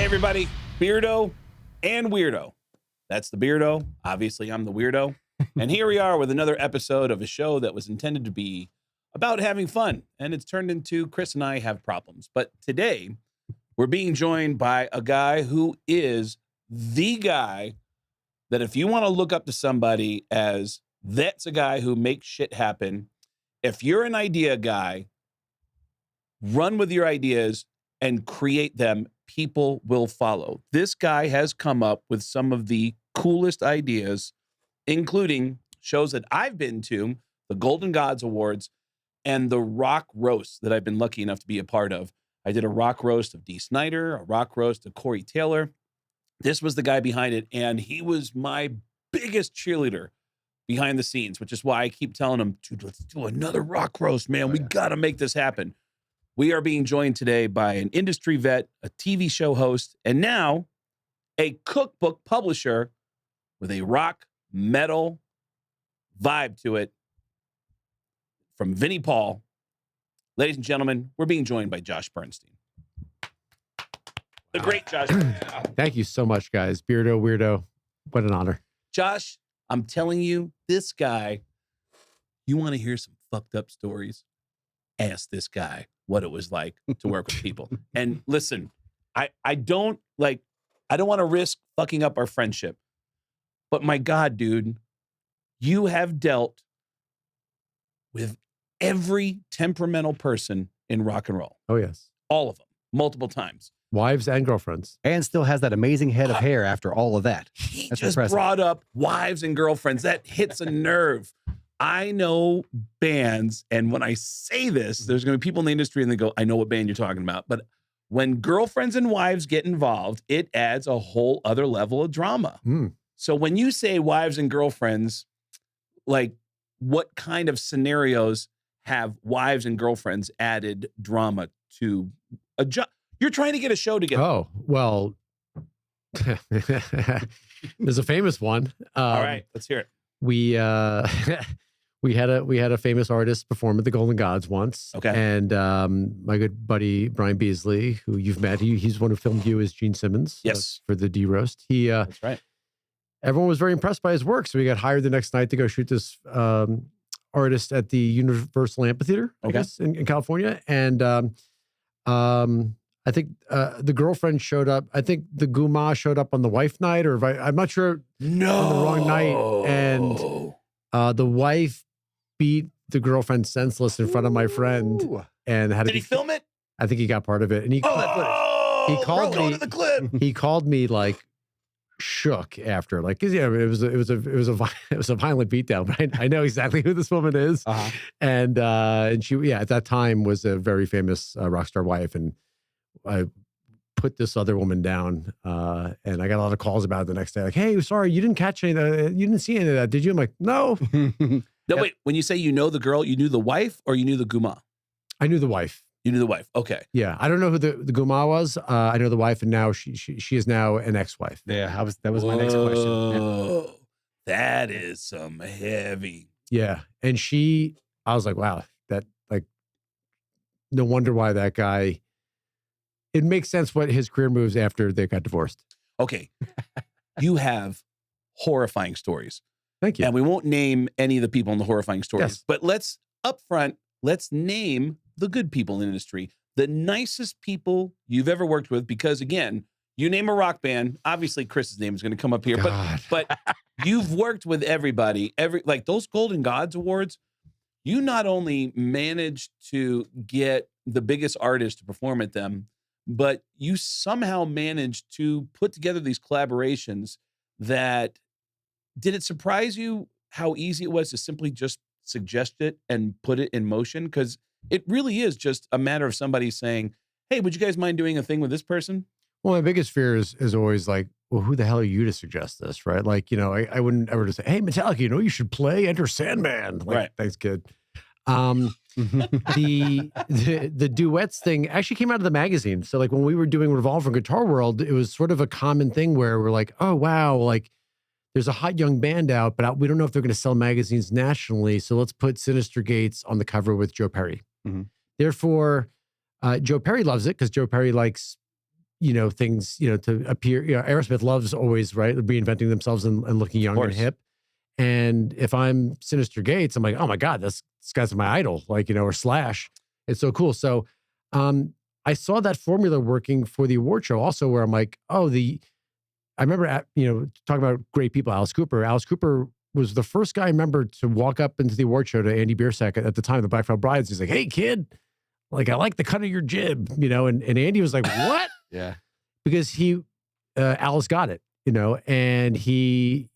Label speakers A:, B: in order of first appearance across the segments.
A: everybody, Beardo and Weirdo. That's the Beardo. Obviously, I'm the Weirdo. And here we are with another episode of a show that was intended to be about having fun. And it's turned into Chris and I have problems. But today, we're being joined by a guy who is the guy that if you want to look up to somebody as that's a guy who makes shit happen, if you're an idea guy, run with your ideas and create them, people will follow. This guy has come up with some of the coolest ideas, including shows that I've been to, the Golden Gods Awards, and the rock roasts that I've been lucky enough to be a part of. I did a rock roast of Dee Snider, a rock roast of Corey Taylor. This was the guy behind it, and he was my biggest cheerleader behind the scenes, which is why I keep telling him, dude, let's do another rock roast, man. We got to make this happen. We are being joined today by an industry vet, a TV show host, and now a cookbook publisher with a rock metal vibe to it from Vinnie Paul. Ladies and gentlemen, we're being joined by Josh Bernstein. The great Josh.
B: Thank you so much, guys. Beardo, Weirdo, what an honor.
A: Josh, I'm telling you, this guy, you want to hear some fucked up stories? Ask this guy what it was like to work with people. And listen, I don't want to risk fucking up our friendship. But my God, dude, you have dealt with every temperamental person in rock and roll.
B: Oh, yes.
A: All of them, multiple times.
B: Wives and girlfriends.
C: And still has that amazing head of hair after all of that.
A: He
C: That's
A: just
C: impressive.
A: brought up wives and girlfriends. That hits a nerve. I know bands, and when I say this, there's going to be people in the industry and they go, I know what band you're talking about. But when girlfriends and wives get involved, it adds a whole other level of drama.
B: Mm.
A: So when you say wives and girlfriends, like what kind of scenarios have wives and girlfriends added drama to a job? You're trying to get a show together.
B: Oh, well, there's a famous one.
A: All right, let's hear it.
B: We had a famous artist perform at the Golden Gods once.
A: Okay.
B: And my good buddy Brian Beasley, who you've met, he's one who filmed you as Gene Simmons.
A: Yes.
B: For the D roast.
A: That's right.
B: Everyone was very impressed by his work, so we got hired the next night to go shoot this artist at the Universal Amphitheater, I guess, in California. And I think the girlfriend showed up. I think the Guma showed up on the wife night, or I'm not sure.
A: No.
B: On the wrong night. And the wife beat the girlfriend senseless in front of my friend. And had
A: Did he film it?
B: I think he got part of it. And he
A: He
B: called
A: go
B: me.
A: to the clip.
B: He called me like shook after, like, 'cause, yeah, it was a violent beatdown. But I know exactly who this woman is.
C: Uh-huh.
B: And she, at that time was a very famous Rockstar wife. And I put this other woman down, and I got a lot of calls about it the next day. Like, hey, sorry, you didn't catch any of that. You didn't see any of that, did you? I'm like, no.
A: No, wait. When you say you know the girl, you knew the wife or you knew the Guma?
B: I knew the wife.
A: You knew the wife. Okay.
B: Yeah, I don't know who the Guma was. I know the wife, and now she is now an ex-wife.
C: Yeah, that was my next question. Yeah.
A: Whoa. That is some heavy.
B: Yeah, and I was like, wow, that, like, no wonder why that guy. It makes sense what his career moves after they got divorced.
A: Okay. You have horrifying stories.
B: Thank you.
A: And we won't name any of the people in the horrifying stories.
B: Yes.
A: But let's name the good people in the industry, the nicest people you've ever worked with. Because again, you name a rock band, obviously Chris's name is going to come up here, but you've worked with everybody, like those Golden Gods Awards. You not only managed to get the biggest artists to perform at them, but you somehow managed to put together these collaborations that, did it surprise you how easy it was to simply just suggest it and put it in motion? Because it really is just a matter of somebody saying, hey, would you guys mind doing a thing with this person?
B: Well, my biggest fear is always like, well, who the hell are you to suggest this, right? Like, I wouldn't ever just say, hey, Metallica, you should play Enter Sandman. Like,
A: right.
B: Thanks, kid. The duets thing actually came out of the magazine. So like when we were doing Revolve from Guitar World, it was sort of a common thing where we're like, oh, wow, like there's a hot young band out, but we don't know if they're going to sell magazines nationally. So let's put Sinister Gates on the cover with Joe Perry.
C: Mm-hmm.
B: Therefore, Joe Perry loves it because Joe Perry likes things, to appear. Aerosmith loves always, right, reinventing themselves and looking young and hip. And if I'm Sinister Gates, I'm like, oh my God, this guy's my idol, or Slash. It's so cool. So I saw that formula working for the award show also, where I'm like, I remember, talking about great people, Alice Cooper. Alice Cooper was the first guy I remember to walk up into the award show to Andy Biersack at the time, the Black Veil Brides. He's like, hey, kid, I like the cut of your jib, and Andy was like, what?
C: Yeah. Because
B: Alice got it, and he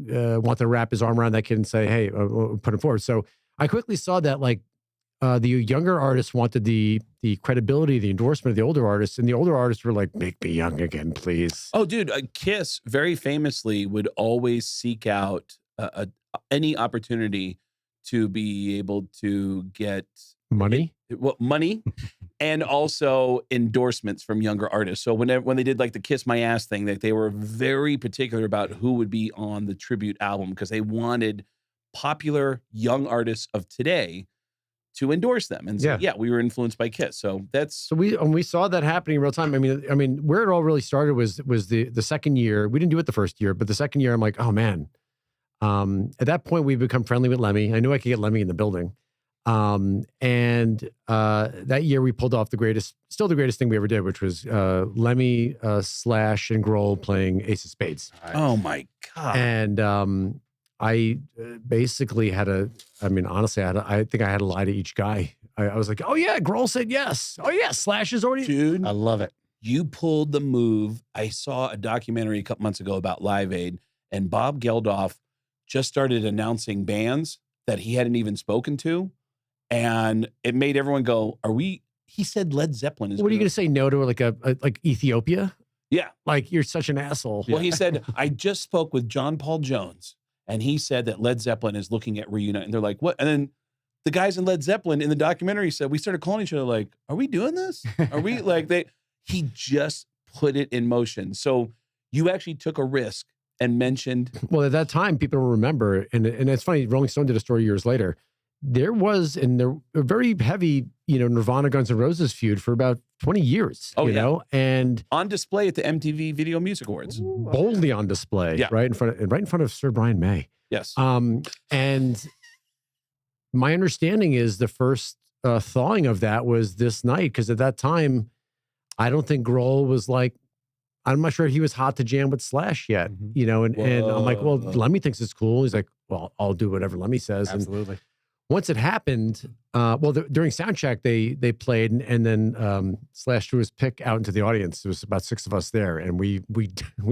B: wanted to wrap his arm around that kid and say, hey, put him forward. So I quickly saw that, the younger artists wanted the credibility, the endorsement of the older artists, and the older artists were like, make me young again, please.
A: Oh, dude, Kiss very famously would always seek out any opportunity to be able to get
B: money,
A: money, and also endorsements from younger artists. So when they did the Kiss My Ass thing, they were very particular about who would be on the tribute album because they wanted popular young artists of today to endorse them. And so, we were influenced by Kiss. So
B: we saw that happening in real time. I mean, where it all really started was the second year. We didn't do it the first year, but the second year, I'm like, oh man. At that point, we've become friendly with Lemmy. I knew I could get Lemmy in the building. And that year we pulled off the greatest thing we ever did, which was Lemmy, Slash, and Grohl playing Ace of Spades.
A: Oh my God.
B: And I basically honestly, I think I had to lie to each guy. I was like, oh yeah, Grohl said yes. Oh yeah, Slash is already.
A: Dude,
C: I love it.
A: You pulled the move. I saw a documentary a couple months ago about Live Aid, and Bob Geldof just started announcing bands that he hadn't even spoken to. And it made everyone go, he said Led Zeppelin is.
B: What are you going to say no to like Ethiopia?
A: Yeah.
B: You're such an asshole.
A: Well, he said, I just spoke with John Paul Jones. And he said that Led Zeppelin is looking at reuniting. And they're like, what? And then the guys in Led Zeppelin in the documentary said, we started calling each other like, are we doing this? Are we he just put it in motion. So you actually took a risk and mentioned.
B: Well, at that time, people don't remember. And it's funny, Rolling Stone did a story years later. There was a very heavy, Nirvana Guns N' Roses feud for about 20 years, and
A: on display at the MTV Video Music Awards,
B: boldly on display, right in front of Sir Brian May.
A: Yes.
B: And my understanding is the first thawing of that was this night, because at that time, I don't think Grohl was I'm not sure he was hot to jam with Slash yet, and I'm like, well, Lemmy thinks it's cool. He's like, well, I'll do whatever Lemmy says.
C: Absolutely.
B: And once it happened, during soundcheck, they played, and then Slash threw his pick out into the audience. There was about 6 of us there, and we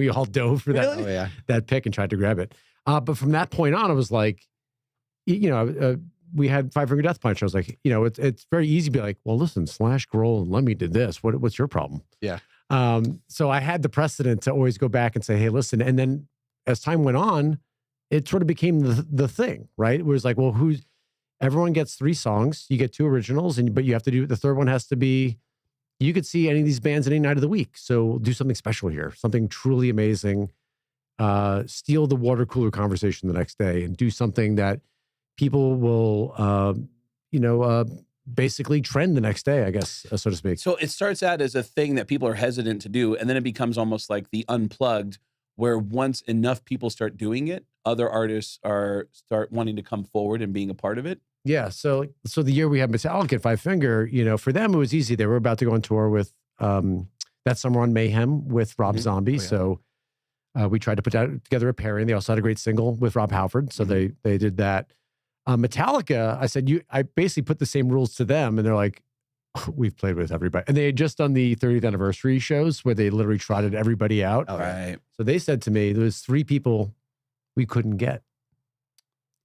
B: all dove for that that pick and tried to grab it. But from that point on, it was like, we had Five Finger Death Punch. I was like, it's very easy to be like, well, listen, Slash, Grohl, and Lemmy did this. What's your problem?
C: Yeah.
B: So I had the precedent to always go back and say, hey, listen. And then as time went on, it sort of became the thing, right? It was like, well, everyone gets 3 songs. You get 2 originals, but you have to do, the third one has to be, you could see any of these bands any night of the week. So we'll do something special here, something truly amazing. Steal the water cooler conversation the next day and do something that people will, basically trend the next day, I guess, so to speak.
A: So it starts out as a thing that people are hesitant to do, and then it becomes almost like the Unplugged, where once enough people start doing it, other artists start wanting to come forward and being a part of it.
B: Yeah. So the year we had Metallica at Five Finger, for them it was easy. They were about to go on tour with That Summer on Mayhem with Rob Zombie. So we tried to put together a pairing. They also had a great single with Rob Halford. So they did that. Metallica, I said, I basically put the same rules to them, and they're like, we've played with everybody. And they had just done the 30th anniversary shows where they literally trotted everybody out.
A: All right.
B: So they said to me, there was 3 people we couldn't get.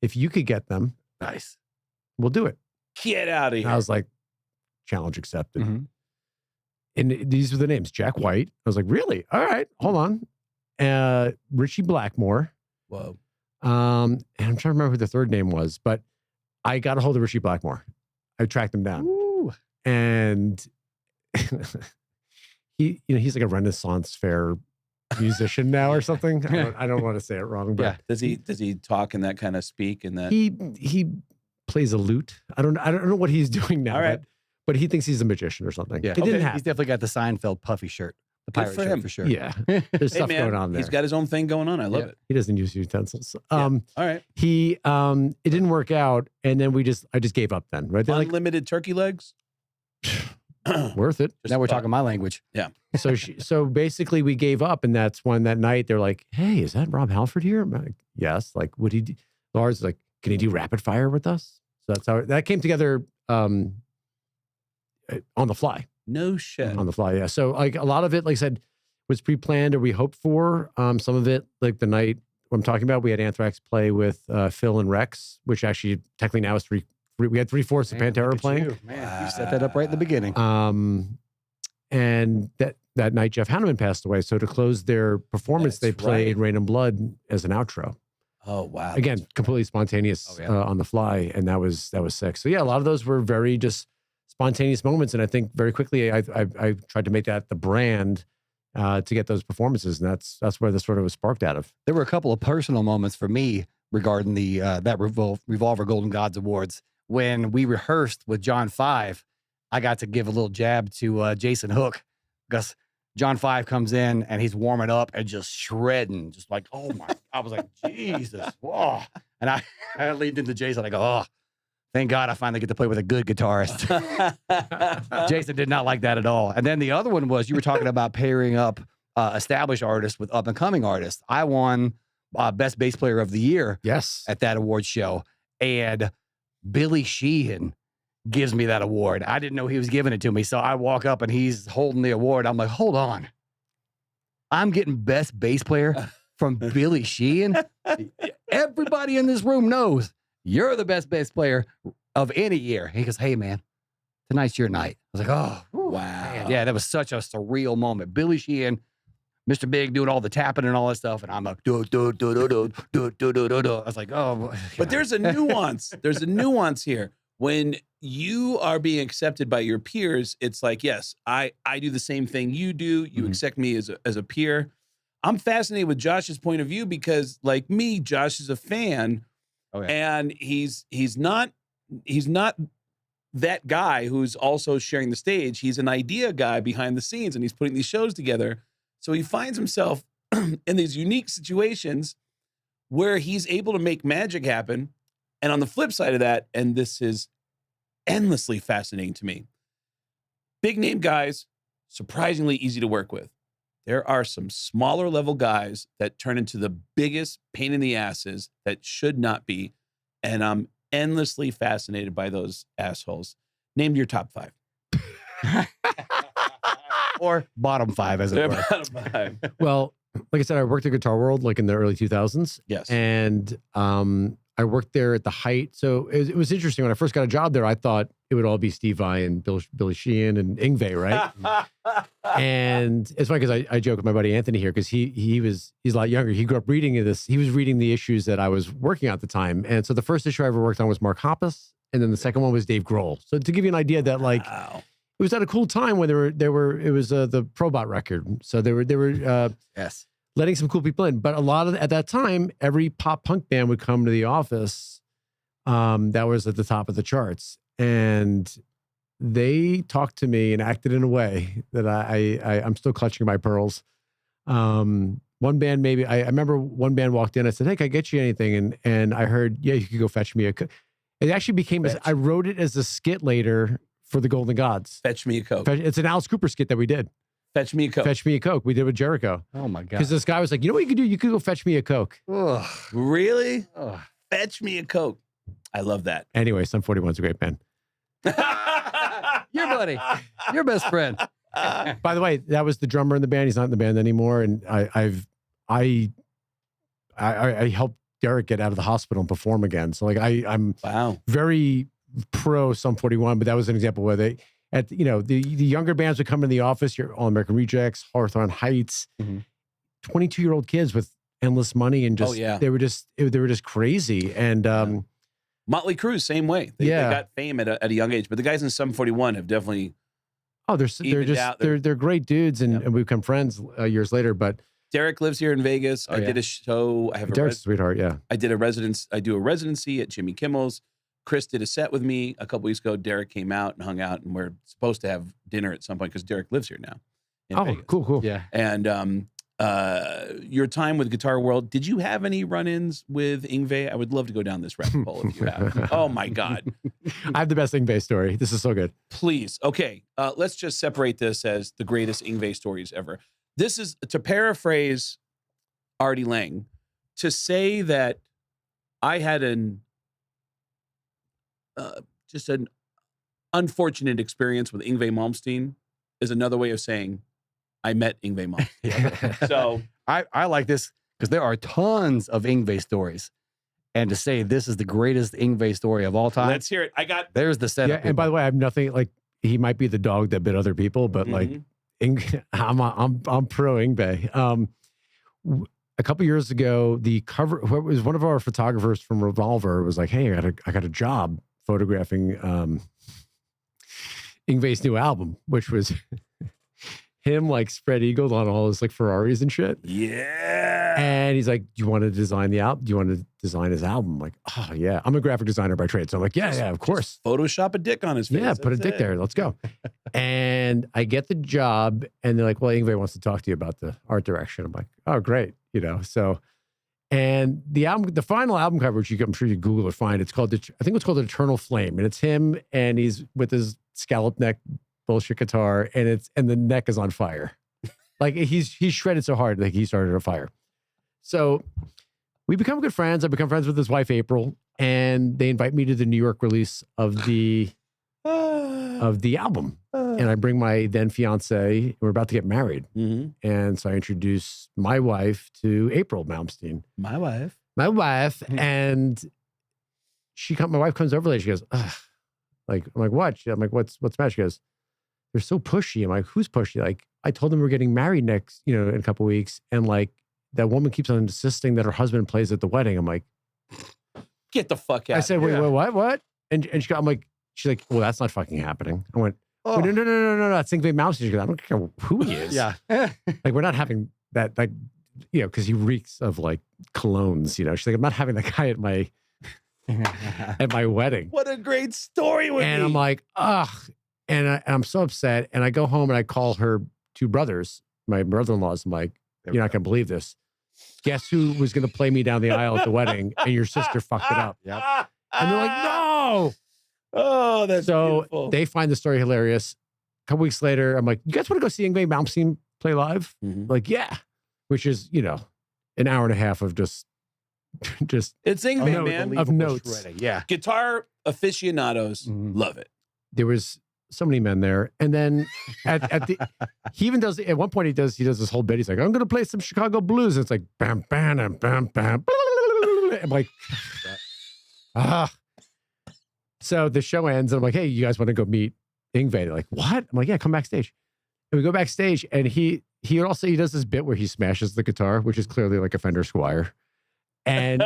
B: If you could get them,
A: nice,
B: we'll do it.
A: Get out of here.
B: And I was like, challenge accepted. And these were the names. Jack White. I was like, really? All right, hold on. Richie Blackmore.
A: Whoa.
B: And I'm trying to remember who the third name was, but I got a hold of Richie Blackmore. I tracked him down.
C: Ooh.
B: And he's like a Renaissance fair musician now or something. I don't want to say it wrong, but
A: does he talk in that kind of speak and that
B: he plays a lute. I don't know what he's doing now.
A: All right.
B: but he thinks he's a magician or something.
C: Yeah,
B: It didn't
C: he's
B: happen.
C: definitely got the Seinfeld puffy shirt, the
A: Good
C: pirate
A: for
C: shirt
A: him.
C: for sure.
B: Yeah, there's
A: Hey,
B: stuff
A: man,
B: going on there.
A: he's got his own thing going on. I love
C: Yeah.
A: it.
B: He doesn't use utensils.
A: Yeah. All right.
B: He it didn't work out, and then I just gave up then. Right, they're like
A: Unlimited turkey legs.
B: worth it.
A: Just
C: Now we're
A: thought.
C: talking my language.
B: So basically we gave up, and that's when that night they're like, "Hey, is that Rob Halford here?" I'm like, "Yes." Like, would he? Lars is like, "Can he do rapid fire with us?" So that's how that came together on the fly.
A: No shit.
B: On the fly, yeah. So like a lot of it, like I said, was pre-planned or we hoped for. Some of it, like the night I'm talking about, we had Anthrax play with Phil and Rex, which actually technically now is three. We had 3/4 of
C: Man,
B: Pantera
C: look at
B: playing.
C: you. Man, you set that up right in the beginning.
B: And that night Jeff Hanneman passed away. So to close their performance, they
A: That's
B: played
A: right.
B: Rain and Blood as an outro.
A: Oh wow.
B: Again, completely spontaneous
C: Oh, yeah.
B: on the fly, and that was sick. So yeah, a lot of those were very just spontaneous moments, and I think very quickly I tried to make that the brand to get those performances, and that's where this sort of was sparked out of.
C: There were a couple of personal moments for me regarding the that Revolver Golden Gods Awards. When we rehearsed with John 5, I got to give a little jab to Jason Hook because John 5 comes in and he's warming up and just shredding, just like, oh my, I was like, Jesus, whoa. And I leaned into Jason. I go, oh, thank God I finally get to play with a good guitarist. Jason did not like that at all. And then the other one was you were talking about pairing up established artists with up and coming artists. I won Best Bass Player of the Year
B: Yes.
C: at that award show. And Billy Sheehan gives me that award. I didn't know he was giving it to me. So I walk up and he's holding the award. I'm like, hold on. I'm getting Best Bass Player from Billy Sheehan. Everybody in this room knows you're the best bass player of any year. He goes, hey, man, tonight's your night. I was like, oh,
A: Wow.
C: man. Yeah, that was such a surreal moment. Billy Sheehan, Mr. Big doing all the tapping and all that stuff. And I'm like, do. I was like, oh.
A: But there's a nuance. There's a nuance here. When you are being accepted by your peers, it's like, yes, I do the same thing you do. You accept me as a peer. I'm fascinated with Josh's point of view because, like me, Josh is a fan, and he's not that guy who's also sharing the stage. He's an idea guy behind the scenes, and he's putting these shows together. So he finds himself in these unique situations where he's able to make magic happen. And on the flip side of that, and this is endlessly fascinating to me, big name guys, surprisingly easy to work with. There are some smaller level guys that turn into the biggest pain in the asses that should not be. And I'm endlessly fascinated by those assholes. Name your top 5.
C: Or bottom 5, as it were.
A: Bottom 5.
B: Well, like I said, I worked at Guitar World like in the early 2000s.
A: Yes.
B: And I worked there at the height. So it was interesting. When I first got a job there, I thought it would all be Steve Vai and Billy Sheehan and Yngwie, right? And it's funny because I joke with my buddy Anthony here because he's a lot younger. He grew up reading this. He was reading the issues that I was working on at the time. And so the first issue I ever worked on was Mark Hoppus. And then the second one was Dave Grohl. So to give you an idea that like,
A: Wow.
B: it was at a cool time when it was the Probot record. So they were
C: Yes.
B: letting some cool people in. But a lot of, at that time, every pop punk band would come to the office that was at the top of the charts. And they talked to me and acted in a way that I'm still clutching my pearls. One band, maybe, I remember one band walked in, I said, hey, can I get you anything? And I heard, yeah, you could go fetch me a Coke. It actually became, I wrote it as a skit later for the Golden Gods.
A: Fetch me a Coke.
B: It's an Alice Cooper skit that we did.
A: Fetch me a Coke.
B: Fetch me a Coke. We did with Jericho.
C: Oh, my God.
B: Because this guy was like, you know what you could do? You could go fetch me a Coke.
C: Ugh.
A: Really?
C: Ugh.
A: Fetch me a Coke. I love that.
B: Anyway, Sum 41's a great band.
C: Your buddy. Your best friend.
B: By the way, that was the drummer in the band. He's not in the band anymore. And I helped Derek get out of the hospital and perform again. So like I'm
A: Wow.
B: very pro Sum 41, but that was an example where the younger bands would come in the office, your All American Rejects, Hawthorne Heights, 22-year-old kids with endless money and just they were just crazy. And
A: Motley Crue, same way. They got fame at a young age, but the guys in Sum 41 have definitely.
B: oh, they're great dudes, and we've become friends years later. But
A: Derek lives here in Vegas. I did a show. I have
B: Derek's a sweetheart. Yeah,
A: I do a residency at Jimmy Kimmel's. Chris did a set with me a couple weeks ago. Derek came out and hung out, and we're supposed to have dinner at some point because Derek lives here now. In Vegas.
B: Cool.
C: Yeah.
A: And your time with Guitar World, did you have any run-ins with Yngwie? I would love to go down this rabbit hole if you have. Oh my God.
B: I have the best Yngwie story. This is so good.
A: Please. Okay. Let's just separate this as the greatest Yngwie stories ever. This is, to paraphrase Artie Lang, to say that I had just an unfortunate experience with Yngwie Malmsteen is another way of saying I met Yngwie Malmsteen. So
C: I like this because there are tons of Yngwie stories. And to say this is the greatest Yngwie story of all time.
A: let's hear it.
C: There's the setup.
B: Yeah, and by the way, I have nothing like he might be the dog that bit other people, but like I'm pro Yngwie. A couple years ago, the cover was one of our photographers from Revolver was like, "Hey, I got a job photographing Yngwie's new album," which was him like spread eagled on all his like Ferraris and shit.
A: Yeah.
B: And he's like, "Do you want to design the album? Do you want to design his album?" I'm like, "Oh yeah, I'm a graphic designer by trade." So I'm like, yeah, of course.
A: Photoshop a dick on his face.
B: Yeah, put a dick there. Let's go. And I get the job, and they're like, "Well, Yngwie wants to talk to you about the art direction." I'm like, "Oh, great." So, and the final album cover, which I'm sure you Google or find, I think it's called Eternal Flame, and it's him, and he's with his scallop neck bullshit guitar, and the neck is on fire. Like he's shredded so hard, like he started a fire. So we become good friends. I become friends with his wife, April, and they invite me to the New York release of the album. And I bring my then fiance. We're about to get married. And so I introduce my wife to April Malmsteen.
A: My wife.
B: And my wife comes over later. She goes, ugh. I'm like, what? I'm like, what's the matter? She goes, "You're so pushy." I'm like, "Who's pushy?" Like, I told them we're getting married next, in a couple of weeks. And like, that woman keeps on insisting that her husband plays at the wedding. I'm like,
A: get the fuck out.
B: I said, wait, what? And she's like, "Well, that's not fucking happening." I went, "Oh, no, that's Yngwie Malmsteen." She goes, "I don't care who he is."
C: Yeah.
B: Like, we're not having that, like, because he reeks of like colognes, She's like, "I'm not having that guy at my wedding."
A: What a great story with
B: And
A: me.
B: I'm like, ugh. And I'm so upset. And I go home and I call her two brothers, my brother-in-laws. I'm like, "You're not going to believe this. Guess who was going to play me down the aisle at the wedding? And your sister fucked it up."
C: Yep.
B: And they're like, "No."
A: Oh, that's
B: So
A: beautiful.
B: they find the story hilarious. A couple weeks later, I'm like, "You guys want to go see Yngwie Malmsteen play live?" Like, yeah. Which is, an hour and a half of just
A: It's Yngwie, man.
B: Of notes.
C: Shredding. Yeah.
A: Guitar aficionados love it.
B: There was so many men there. And then he even does, at one point he does this whole bit. He's like, "I'm going to play some Chicago blues." And it's like, bam, bam, bam, bam, bam. I'm like, ah. So the show ends and I'm like, "Hey, you guys want to go meet Yngwie?" They're like, "What?" I'm like, "Yeah, come backstage." And we go backstage and he does this bit where he smashes the guitar, which is clearly like a Fender Squire. And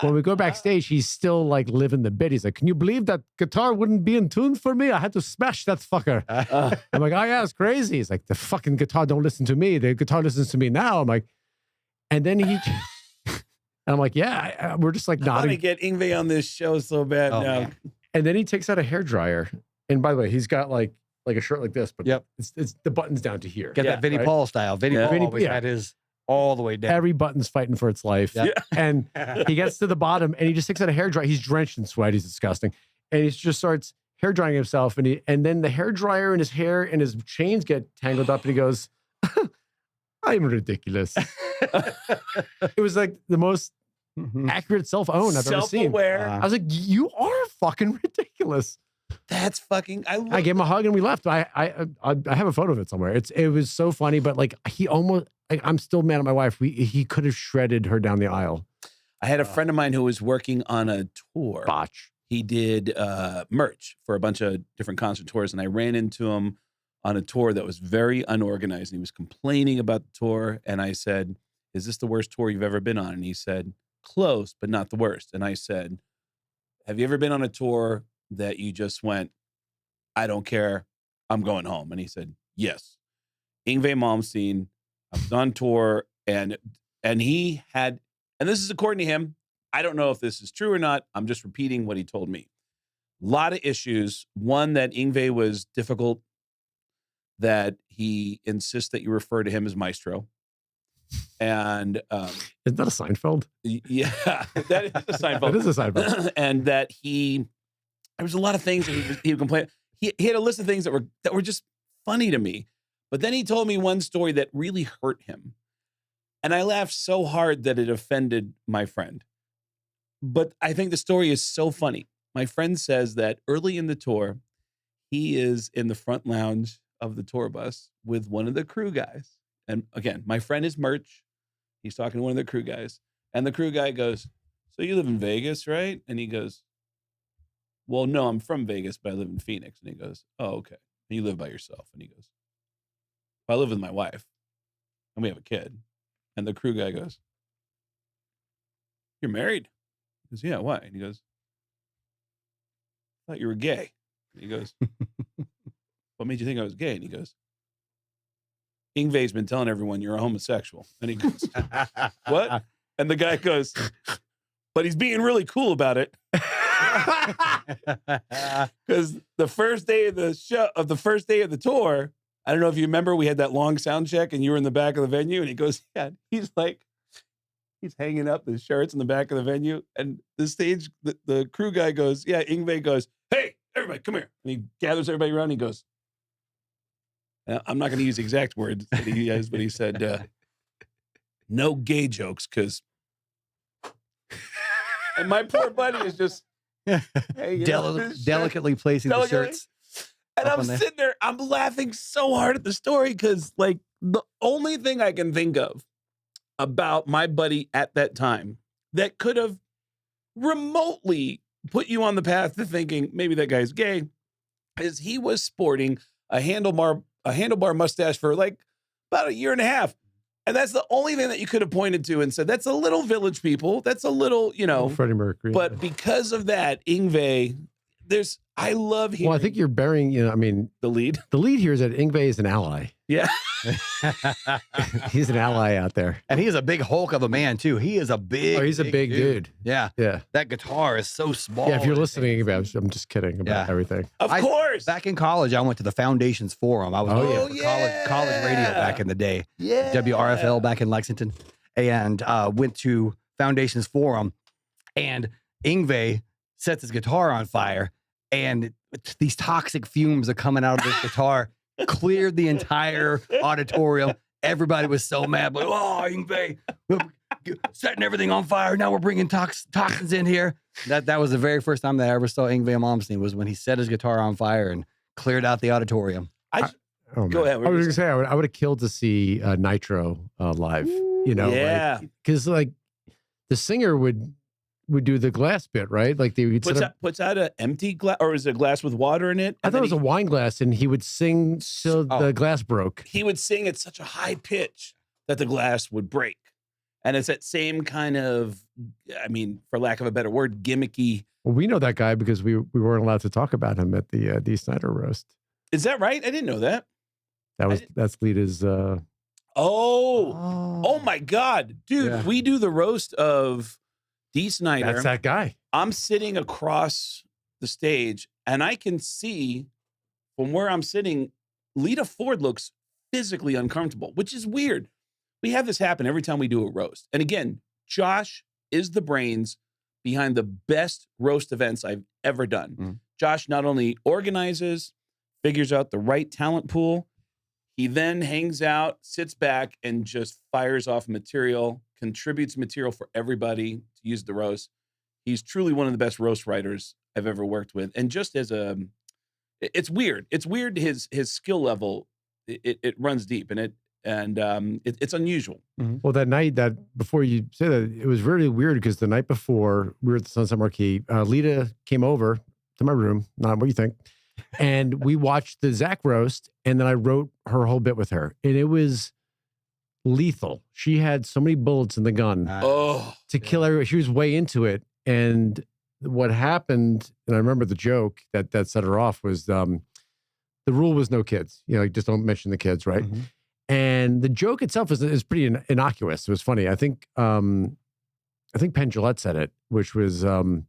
B: when we go backstage, he's still like living the bit. He's like, "Can you believe that guitar wouldn't be in tune for me? I had to smash that fucker." I'm like, "Oh yeah, it's crazy." He's like, "The fucking guitar don't listen to me. The guitar listens to me now." I'm like, and then and I'm like, "Yeah," we're just like
A: I want to
B: nodding.
A: get Yngwie on this show so bad now.
C: Man.
B: And then he takes out a hairdryer. And by the way, he's got like a shirt like this, but
C: Yep.
B: it's the buttons down to here.
C: Get that Vinnie
B: right?
C: Paul style. Vinnie Paul always had his all the way down.
B: Every button's fighting for its life.
C: Yep.
B: And he gets to the bottom and he just takes out a hairdryer. He's drenched in sweat. He's disgusting. And he just starts hair drying himself. And then the hairdryer and his hair and his chains get tangled up and he goes, "I'm ridiculous." It was like the most accurate self-own I've ever seen.
A: Self-aware.
B: I was like, "You are fucking ridiculous."
A: That's fucking.
B: I gave him a hug and we left. I have a photo of it somewhere. It was so funny, but like he almost. Like, I'm still mad at my wife. He could have shredded her down the aisle.
A: I had a friend of mine who was working on a tour.
B: Botch.
A: He did merch for a bunch of different concert tours, and I ran into him on a tour that was very unorganized. And he was complaining about the tour, and I said, "Is this the worst tour you've ever been on?" And he said, "Close, but not the worst." And I said, "Have you ever been on a tour that you just went, 'I don't care, I'm going home'?" And he said, "Yes." Yngwie Malmsteen. I was on tour and he had, and this is according to him, I don't know if this is true or not. I'm just repeating what he told me. A lot of issues. One, that Yngwie was difficult, that he insists that you refer to him as Maestro. And
B: isn't that a Seinfeld?
A: Yeah, that is a Seinfeld.
B: That is a Seinfeld.
A: And that there was a lot of things that he would complain. He had a list of things that were just funny to me. But then he told me one story that really hurt him. And I laughed so hard that it offended my friend. But I think the story is so funny. My friend says that early in the tour, he is in the front lounge of the tour bus with one of the crew guys. And again, my friend is Merch. He's talking to one of the crew guys. And the crew guy goes, so you live in Vegas, right? And he goes, well, no, I'm from Vegas, but I live in Phoenix. And he goes, oh, okay. And you live by yourself. And he goes, I live with my wife and we have a kid. And the crew guy goes, you're married? He goes, yeah, why? And he goes, I thought you were gay. And he goes, what made you think I was gay? And he goes, Yngwie's been telling everyone you're a homosexual. And he goes, what? And the guy goes, but he's being really cool about it. Because the first day of the show, of the first day of the tour, I don't know if you remember, we had that long sound check and you were in the back of the venue. And he goes, yeah, he's hanging up the shirts in the back of the venue. And the stage, the crew guy goes, yeah, Yngwie goes, hey, everybody, come here. And he gathers everybody around and he goes, I'm not going to use the exact words that he has, but he said, no gay jokes, because. And my poor buddy is just, hey,
C: delicately placing the shirts.
A: And I'm sitting there, I'm laughing so hard at the story because, like, the only thing I can think of about my buddy at that time that could have remotely put you on the path to thinking maybe that guy's gay is he was sporting a handlebar mustache for like about a year and a half. And that's the only thing that you could have pointed to and said, that's a little Village People. That's a little,
B: Freddie Mercury.
A: But because of that, Yngwie, I love hearing.
B: Well, I think you're burying,
A: the lead.
B: The lead here is that Yngwie is an ally.
A: Yeah.
B: He's an ally out there.
C: And he is a big hulk of a man, too. He is a big,
B: he's a big dude.
C: Yeah.
B: Yeah.
C: That guitar is so small.
B: Yeah, if you're listening, I'm just kidding about everything.
A: Of course.
C: Back in college, I went to the Foundations Forum. I was college radio back in the day.
A: Yeah.
C: WRFL back in Lexington. And went to Foundations Forum. And Yngwie sets his guitar on fire. And these toxic fumes are coming out of this guitar. Cleared the entire auditorium. Everybody was so mad. Like, oh, Yngwie, setting everything on fire. Now we're bringing toxins in here. That was the very first time that I ever saw Yngwie at Malmsteen, was when he set his guitar on fire and cleared out the auditorium.
A: Go ahead.
B: I was going to say, I would have killed to see Nitro live.
A: Yeah.
B: Because like the singer would do the glass bit, right? Like they would
A: puts out an empty glass, or is it a glass with water in it?
B: I thought it was a wine glass, and he would sing till the glass broke.
A: He would sing at such a high pitch that the glass would break. And it's that same kind of, for lack of a better word, gimmicky.
B: Well, we know that guy because we weren't allowed to talk about him at the Dee Snider roast.
A: Is that right? I didn't know that.
B: That's Lita's.
A: Oh my God, dude! Yeah. We do the roast of Dee Snider.
B: That's that guy.
A: I'm sitting across the stage, and I can see from where I'm sitting, Lita Ford looks physically uncomfortable, which is weird. We have this happen every time we do a roast. And again, Josh is the brains behind the best roast events I've ever done. Mm. Josh not only organizes, figures out the right talent pool, he then hangs out, sits back, and just fires off material, contributes material for everybody to use the roast. He's truly one of the best roast writers I've ever worked with. And just as it's weird. It's weird. His skill level, it runs deep, and it's unusual.
B: Mm-hmm. Well, that night, before you say that, it was really weird because the night before we were at the Sunset Marquee, Lita came over to my room. Not what you think. And we watched the Zach roast, and then I wrote her whole bit with her, and it was lethal. She had so many bullets in the gun to kill everybody. She was way into it, and what happened, and I remember the joke that set her off was the rule was no kids. Just don't mention the kids, right? Mm-hmm. And the joke itself is pretty innocuous. It was funny. I think I think Penn Jillette said it, which was, it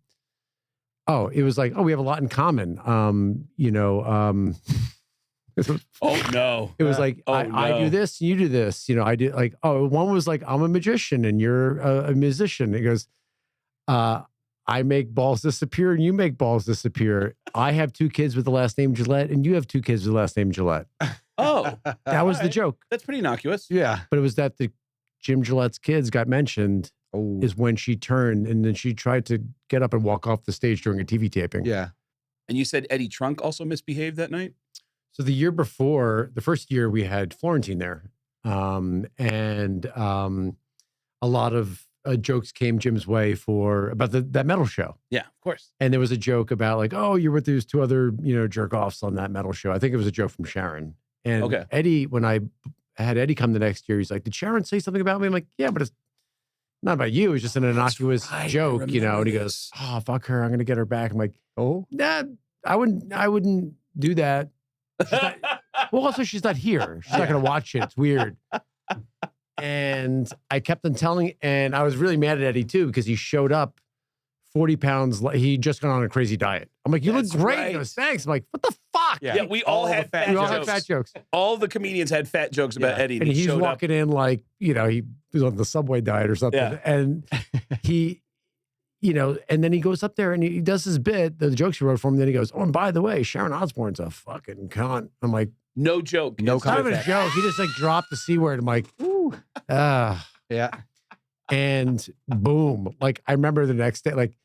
B: was like, we have a lot in common.
A: Oh no!
B: It was like, I do this, and you do this. I do like, one was like, I'm a magician and you're a musician. It goes, I make balls disappear and you make balls disappear. I have 2 kids with the last name Gillette and you have 2 kids with the last name Gillette.
A: Oh,
B: that was the joke.
A: That's pretty innocuous.
C: Yeah.
B: But it was that the Jim Gillette's kids got mentioned is when she turned and then she tried to get up and walk off the stage during a TV taping.
C: Yeah.
A: And you said Eddie Trunk also misbehaved that night?
B: So the year before, the first year we had Florentine there. And a lot of jokes came Jim's way about that metal show.
A: Yeah, of course.
B: And there was a joke about like, you're with these 2 other, jerk offs on that metal show. I think it was a joke from Sharon. And Eddie, when I had Eddie come the next year, he's like, did Sharon say something about me? I'm like, yeah, but it's not about you. It's just an innocuous joke, And he goes, fuck her. I'm going to get her back. I'm like, nah, I wouldn't do that. Well, also she's not here. She's not going to watch it. It's weird. And I kept on telling, and I was really mad at Eddie too, because he showed up 40 pounds. He just got on a crazy diet. I'm like, you look great. Right. He goes, thanks. I'm like, what the fuck?
A: Yeah, we all had fat jokes.
B: We all had fat jokes.
A: All the comedians had fat jokes about Eddie.
B: And he's walking in like, he was on the Subway diet or something.
A: Yeah.
B: And he, and then he goes up there and he does his bit, the jokes he wrote for him. Then he goes, and by the way, Sharon Osbourne's a fucking cunt. I'm like,
A: no joke.
B: No, it's not even a joke. He just like dropped the C word. I'm like,
C: yeah.
B: And boom. Like I remember the next day, like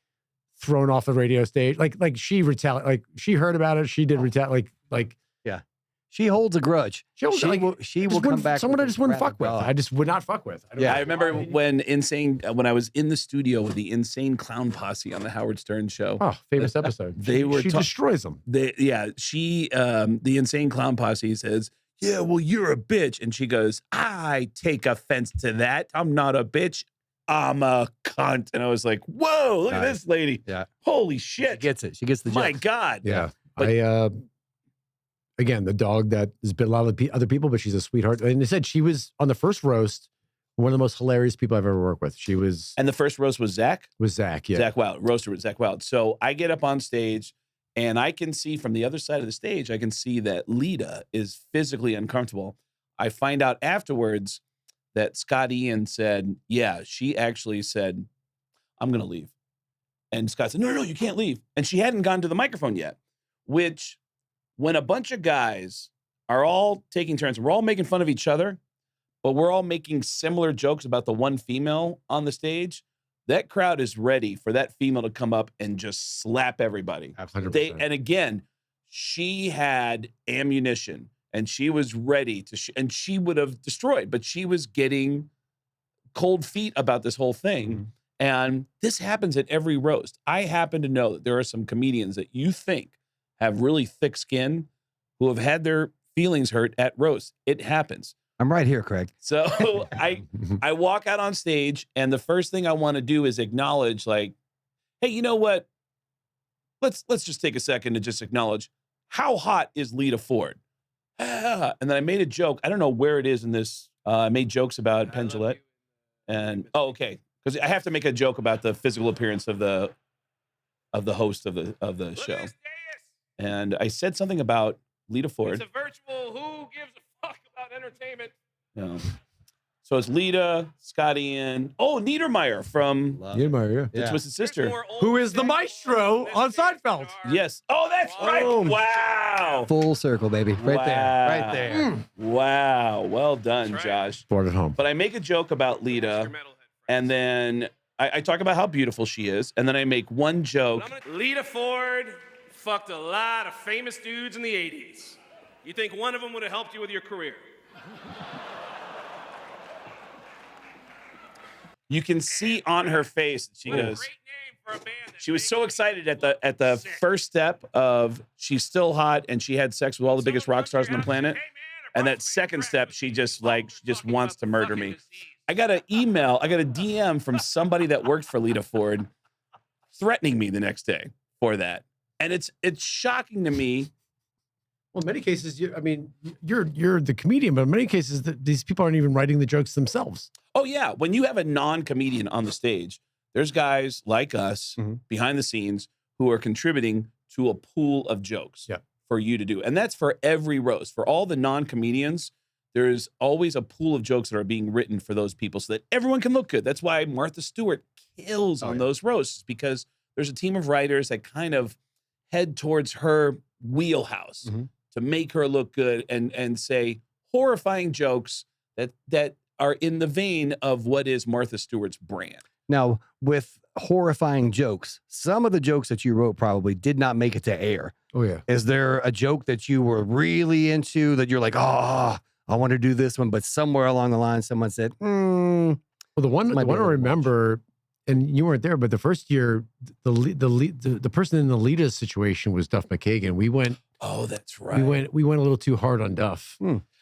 B: thrown off the radio stage. Like she retaliated. Like she heard about it. She did retaliate. Like
C: yeah. She holds a grudge. She will come back.
B: Someone I just wouldn't fuck with. I just would not fuck with.
A: I remember when I was in the studio with the Insane Clown Posse on the Howard Stern show.
B: Oh, famous episode. She destroys them.
A: The Insane Clown Posse says, yeah, well, you're a bitch. And she goes, I take offense to that. I'm not a bitch. I'm a cunt. And I was like, whoa, look at this lady.
C: Yeah.
A: Holy shit.
C: She gets it. She gets the joke.
A: My God.
B: Yeah. But, again, the dog that has bit a lot of other people, but she's a sweetheart. And they said she was on the first roast, one of the most hilarious people I've ever worked with. She was.
A: And the first roast was Zach?
B: Was Zach, yeah.
A: Zach Wild. Roaster with Zach Wild. So I get up on stage and I can see from the other side of the stage, I can see that Lita is physically uncomfortable. I find out afterwards that Scott Ian said, yeah, she actually said, I'm going to leave. And Scott said, no, you can't leave. And she hadn't gone to the microphone yet, which when a bunch of guys are all taking turns, we're all making fun of each other, but we're all making similar jokes about the one female on the stage, that crowd is ready for that female to come up and just slap everybody.
B: Absolutely.
A: And again, she had ammunition and she was ready to, and she would have destroyed, but she was getting cold feet about this whole thing. Mm-hmm. And this happens at every roast. I happen to know that there are some comedians that you think have really thick skin who have had their feelings hurt at roast. It happens.
C: I'm right here, Craig.
A: So I walk out on stage and the first thing I want to do is acknowledge, like, hey, you know what? Let's just take a second to just acknowledge how hot is Lita Ford? And then I made a joke. I don't know where it is in this. I made jokes about Penn Jillette. And okay. Because I have to make a joke about the physical appearance of the host of the show. And I said something about Lita Ford.
D: It's a virtual who gives a fuck about entertainment.
A: So it's Lita, Scotty, and Niedermeyer from
B: Niedermeyer,
A: the Twisted Sister.
B: Who is the maestro on Seinfeld.
A: Yes. Oh, that's right. Wow.
C: Full circle, baby. Right there. Right there.
A: Wow. Well done, Josh.
B: Brought it home.
A: But I make a joke about Lita, and then I talk about how beautiful she is, and then I make one joke.
D: Lita Ford fucked a lot of famous dudes in the 80s. You think one of them would have helped you with your career?
A: You can see on her face, she goes, she was so excited at the first step of she's still hot and she had sex with all the biggest rock stars on the planet. And that second step, she just wants to murder me. I got a DM from somebody that worked for Lita Ford threatening me the next day for that. And it's shocking to me.
B: Well, in many cases, you're the comedian, but in many cases, these people aren't even writing the jokes themselves.
A: Oh, yeah. When you have a non-comedian on the stage, there's guys like us behind the scenes who are contributing to a pool of jokes for you to do. And that's for every roast. For all the non-comedians, there's always a pool of jokes that are being written for those people so that everyone can look good. That's why Martha Stewart kills on those roasts, because there's a team of writers that kind of head towards her wheelhouse to make her look good and say horrifying jokes that are in the vein of what is Martha Stewart's brand.
C: Now, with horrifying jokes, some of the jokes that you wrote probably did not make it to air.
B: Oh, yeah.
C: Is there a joke that you were really into that you're like, oh, I want to do this one, but somewhere along the line, someone said,
B: Well, the one I remember, and you weren't there, but the first year, the person in the Lita situation was Duff McKagan. We went.
A: Oh, that's right.
B: We went a little too hard on Duff.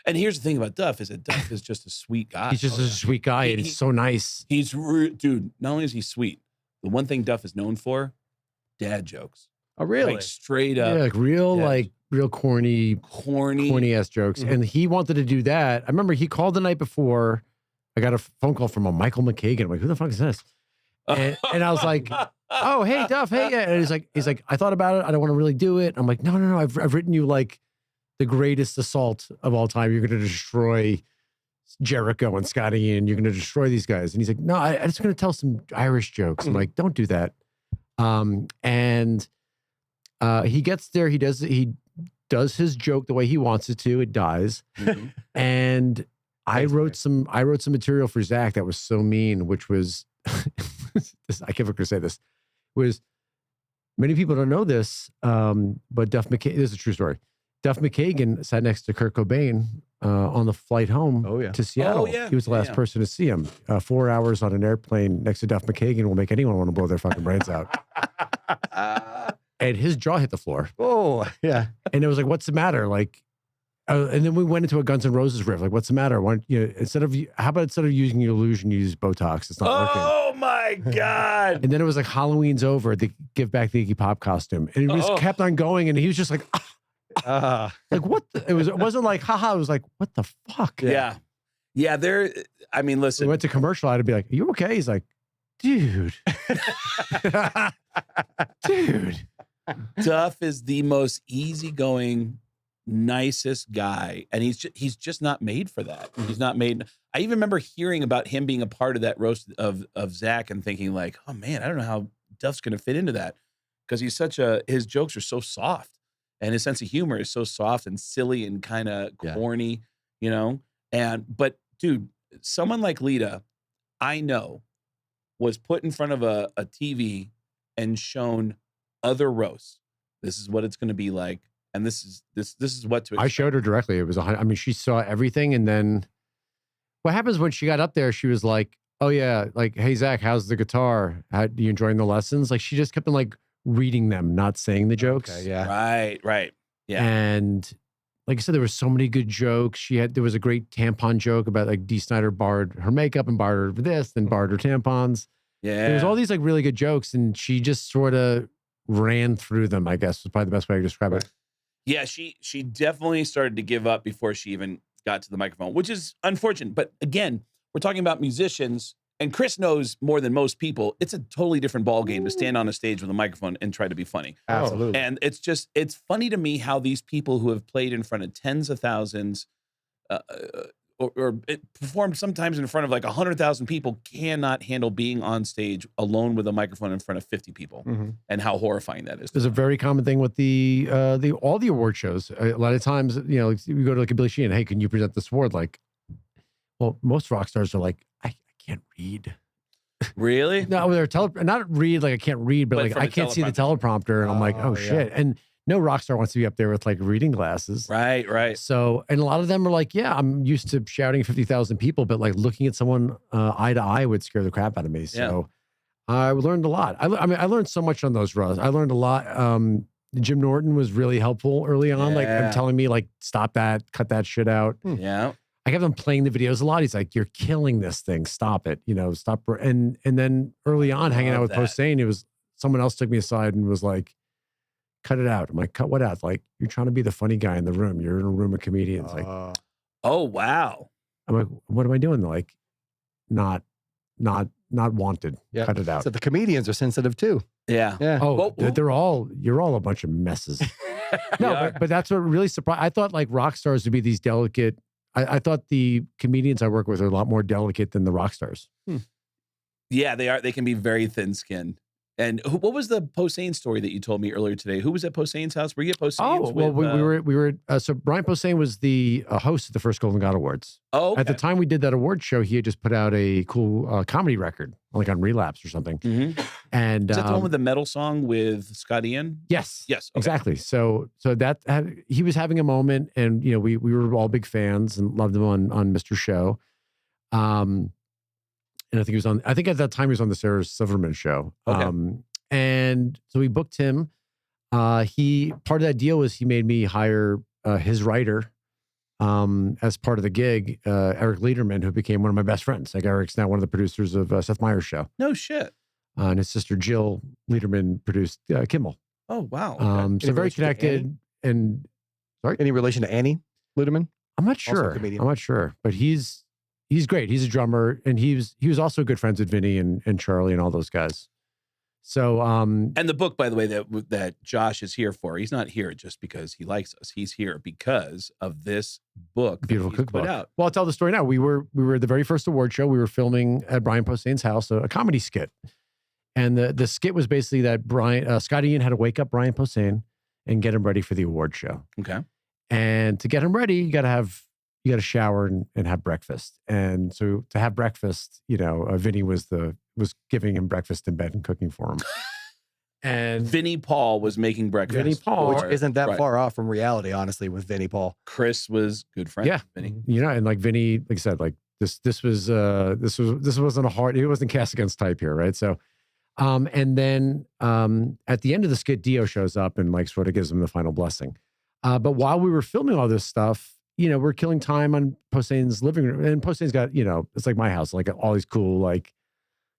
A: And here's the thing about Duff is that Duff is just a sweet guy.
B: He's just a sweet guy, and he's so nice.
A: He's dude. Not only is he sweet, the one thing Duff is known for, dad jokes.
C: Oh, really?
A: Like straight up,
B: like real corny ass jokes. And he wanted to do that. I remember he called the night before. I got a phone call from a Michael McKagan. I'm like, who the fuck is this? And I was like, oh, hey, Duff, hey, yeah. And he's like, I thought about it. I don't want to really do it. I'm like, no. I've written you like the greatest assault of all time. You're going to destroy Jericho and Scotty, and you're going to destroy these guys. And he's like, no, I'm just going to tell some Irish jokes. I'm like, don't do that. And he gets there. He does his joke the way he wants it to. It dies. And I wrote some material for Zach that was so mean, which was, I can't ever say this, was many people don't know this, but Duff McKagan, this is a true story. Duff McKagan sat next to Kurt Cobain on the flight home to Seattle. He was the last person to see him. 4 hours on an airplane next to Duff McKagan will make anyone want to blow their fucking brains out. And his jaw hit the floor.
C: Oh, yeah.
B: And it was like, what's the matter? Like, and then we went into a Guns N' Roses riff. Like, what's the matter? How about instead of using your illusion, you use Botox? It's not working.
A: Oh my God.
B: And then it was like, Halloween's over. They give back the Iggy Pop costume. And it just kept on going. And he was just like, like what? It wasn't like, haha. It was like, what the fuck?
A: Yeah. I mean, listen.
B: We went to commercial. I'd be like, are you okay? He's like, dude. Dude.
A: Duff is the most easygoing, nicest guy, and he's just not made for that. He's not made. I even remember hearing about him being a part of that roast of Zach and thinking like, oh man, I don't know how Duff's going to fit into that, because his jokes are so soft, and his sense of humor is so soft and silly and kind of corny, you know. But dude, someone like Lita, I know, was put in front of a TV and shown other roasts. This is what it's going to be like, and this is what to expect.
B: I showed her directly. It was she saw everything, and then what happens when she got up there? She was like, "Oh yeah, like, hey Zach, how's the guitar? How do you enjoying the lessons?" Like, she just kept on like reading them, not saying the jokes.
C: Okay, yeah,
A: right, yeah.
B: And like I said, there were so many good jokes. There was a great tampon joke about like Dee Snider barred her makeup and barred her this, then barred her tampons.
A: Yeah,
B: there was all these like really good jokes, and she just sort of ran through them, I guess was probably the best way to describe it.
A: Yeah, she definitely started to give up before she even got to the microphone, which is unfortunate. But again, we're talking about musicians, and Chris knows more than most people. It's a totally different ballgame to stand on a stage with a microphone and try to be funny.
C: Absolutely.
A: And it's funny to me how these people who have played in front of tens of thousands or performed sometimes in front of like 100,000 people cannot handle being on stage alone with a microphone in front of 50 people, and how horrifying that is.
B: There's a very common thing with all the award shows. A lot of times, you know, you go to like a Billy Sheehan, hey, can you present this award? Like, well, most rock stars are like, I can't read.
A: Really?
B: No, they're not read like I can't read, but like I can't see the teleprompter, and I'm like, oh shit. And no rock star wants to be up there with like reading glasses.
A: Right.
B: So, and a lot of them are like, yeah, I'm used to shouting at 50,000 people, but like looking at someone eye to eye would scare the crap out of me. So I learned a lot. I mean, I learned so much on those roasts. I learned a lot. Jim Norton was really helpful early on. Like telling me like, stop that, cut that shit out.
A: Yeah.
B: I kept on playing the videos a lot. He's like, you're killing this thing. Stop it. You know, stop. And then early on hanging out with Posehn, it was someone else took me aside and was like, cut it out. I'm like, cut what out? Like, you're trying to be the funny guy in the room. You're in a room of comedians. Like,
A: oh wow.
B: I'm like, what am I doing? Like, not not wanted.
C: Yep.
B: Cut it out.
C: So the comedians are sensitive too.
A: Yeah.
C: Yeah.
B: Oh,
A: Well,
B: you're all a bunch of messes. No,
A: Yeah.
B: but that's what really surprised. I thought like rock stars would be these delicate. I thought the comedians I work with are a lot more delicate than the rock stars.
A: Yeah, they are. They can be very thin-skinned. And what was the Posehn story that you told me earlier today? Who was at Posehn's house? Were you at Posehn's?
B: Oh, well, we were. So Brian Posehn was the host of the first Golden God Awards.
A: Oh, okay.
B: At the time we did that award show, he had just put out a cool comedy record, like on Relapse or something.
A: Mhm.
B: And
A: Is that the one with the metal song with Scott Ian?
B: yes,
A: Yes. Okay.
B: exactly. So that he was having a moment, and we were all big fans and loved him on Mr. Show. And I think he was on. I think at that time he was on the Sarah Silverman show.
A: Okay.
B: And so we booked him. He part of that deal was he made me hire his writer as part of the gig, Eric Lederman, who became one of my best friends. Like Eric's now one of the producers of Seth Meyers' show.
A: No shit.
B: And his sister Jill Lederman produced Kimmel.
A: Oh, wow.
B: So
C: Any
B: very
C: relation to Annie?
B: connected. And
C: Any relation to Annie Ludeman?
B: I'm not
C: Also a
B: sure.
C: comedian.
B: I'm not sure, but he's great. He's a drummer, and he was also good friends with Vinnie and Charlie and all those guys. So
A: And the book, by the way, that Josh is here for, he's not here just because he likes us. He's here because of this book.
B: beautiful
A: that he's
B: cookbook.
A: put out.
B: Well, I'll tell the story now. We were at the very first award show. We were filming at Brian Posehn's house, a comedy skit. And the skit was basically that Scott Ian had to wake up Brian Posehn and get him ready for the award show.
A: Okay.
B: And to get him ready, you got to shower and have breakfast. And so to have breakfast, Vinnie was giving him breakfast in bed and cooking for him. And
A: Vinnie Paul was making breakfast.
B: Vinnie Paul,
C: Which isn't that
A: Right.
C: far off from reality, honestly, with Vinnie Paul.
A: Chris was good friend.
B: Yeah.
A: with Vinnie.
B: and like Vinnie, like I said, like this wasn't it wasn't cast against type here, right? So, and then at the end of the skit, Dio shows up and like sort of gives him the final blessing. But while we were filming all this stuff, we're killing time on Posehn's living room, and Posehn's got it's like my house, like all these cool like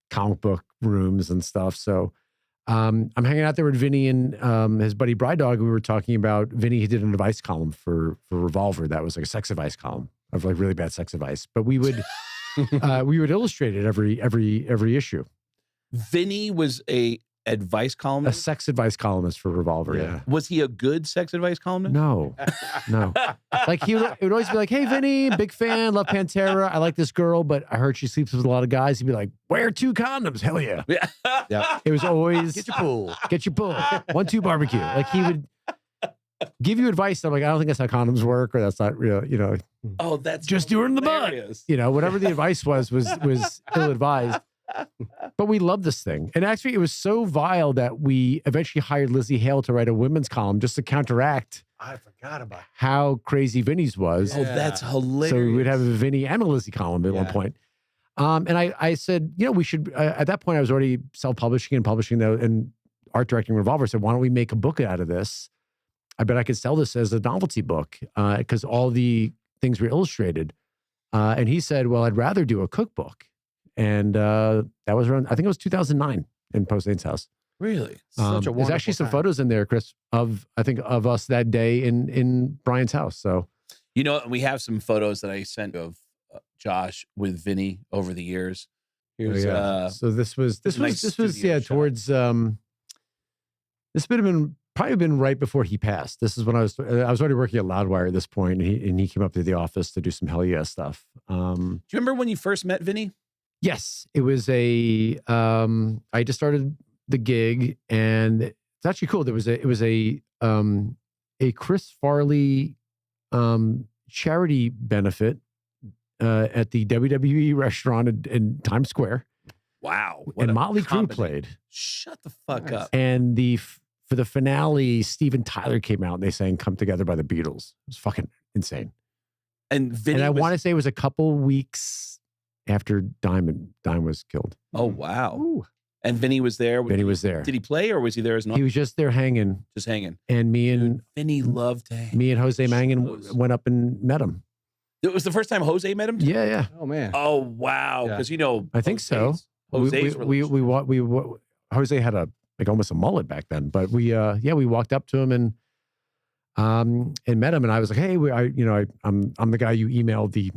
B: comic book rooms and stuff. So I'm hanging out there with Vinnie and his buddy Bride Dog. We were talking about Vinnie. He did an advice column for Revolver that was like a sex advice column of like really bad sex advice. But we would illustrate it every issue.
A: Vinnie was a advice
B: A
A: columnist.
B: sex advice columnist for Revolver. Yeah.
A: Was he a good sex advice columnist?
B: No. Like it would always be like, "Hey, Vinny, big fan, love Pantera. I like this girl, but I heard she sleeps with a lot of guys." He'd be like, "Wear 2 condoms, hell yeah!"
A: Yeah.
C: Yeah.
B: It was always
C: Get your pool.
B: get your pull, 1-2 barbecue. Like he would give you advice. I'm like, I don't think that's how condoms work, or that's not real.
A: Oh, that's
B: Just do it in the butt.
A: hilarious.
B: Whatever the advice was ill advised. But we loved this thing. And actually, it was so vile that we eventually hired Lizzie Hale to write a women's column just to counteract
C: I forgot about
B: how crazy Vinny's was.
A: Oh, that's hilarious.
B: So we would have a Vinny and a Lizzie column at one
C: Yeah.
B: point. And I said, we should, at that point, I was already self-publishing and publishing and art directing Revolver. I said, why don't we make a book out of this? I bet I could sell this as a novelty book because all the things were illustrated. And he said, well, I'd rather do a cookbook. And that was around, I think it was 2009 in Posehn's house.
A: Really?
C: Such a
B: There's actually
C: wonderful
B: some
C: time.
B: photos in there, Chris, of us that day in Brian's house. So
A: We have some photos that I sent of Josh with Vinny over the years. Here's
B: so this was
A: nice studio shot.
B: towards this would have probably been right before he passed. This is when I was already working at Loudwire at this point, and he came up to the office to do some Hell Yeah stuff.
A: Do you remember when you first met Vinny?
B: Yes, it was I just started the gig, and it's actually cool. It was a Chris Farley charity benefit at the WWE restaurant in Times Square.
A: Wow. what
B: And
A: a
B: Motley Crue
A: comedy.
B: played.
A: Shut the fuck
C: Nice.
A: up.
B: And for the finale, Steven Tyler came out and they sang "Come Together" by the Beatles. It was fucking insane.
A: And Vinny
B: And I
A: was,
B: want to say it was a couple weeks after Dime was killed.
A: Oh, wow.
C: Ooh.
A: And Vinny was there.
B: Vinny was there.
A: Did he play or was he there as an
B: He was just there hanging,
A: just hanging?
B: and me and
A: Vinny loved to hang.
B: Jose Mangan
A: Shows.
B: went up and met him.
A: It was the first time Jose met him?
B: Yeah.
C: Oh, man.
A: Oh, wow.
C: Yeah.
A: Because
B: I think so.
A: Jose's
B: Jose had almost a mullet back then, but we walked up to him and met him, and I was like, hey, I'm the guy you emailed the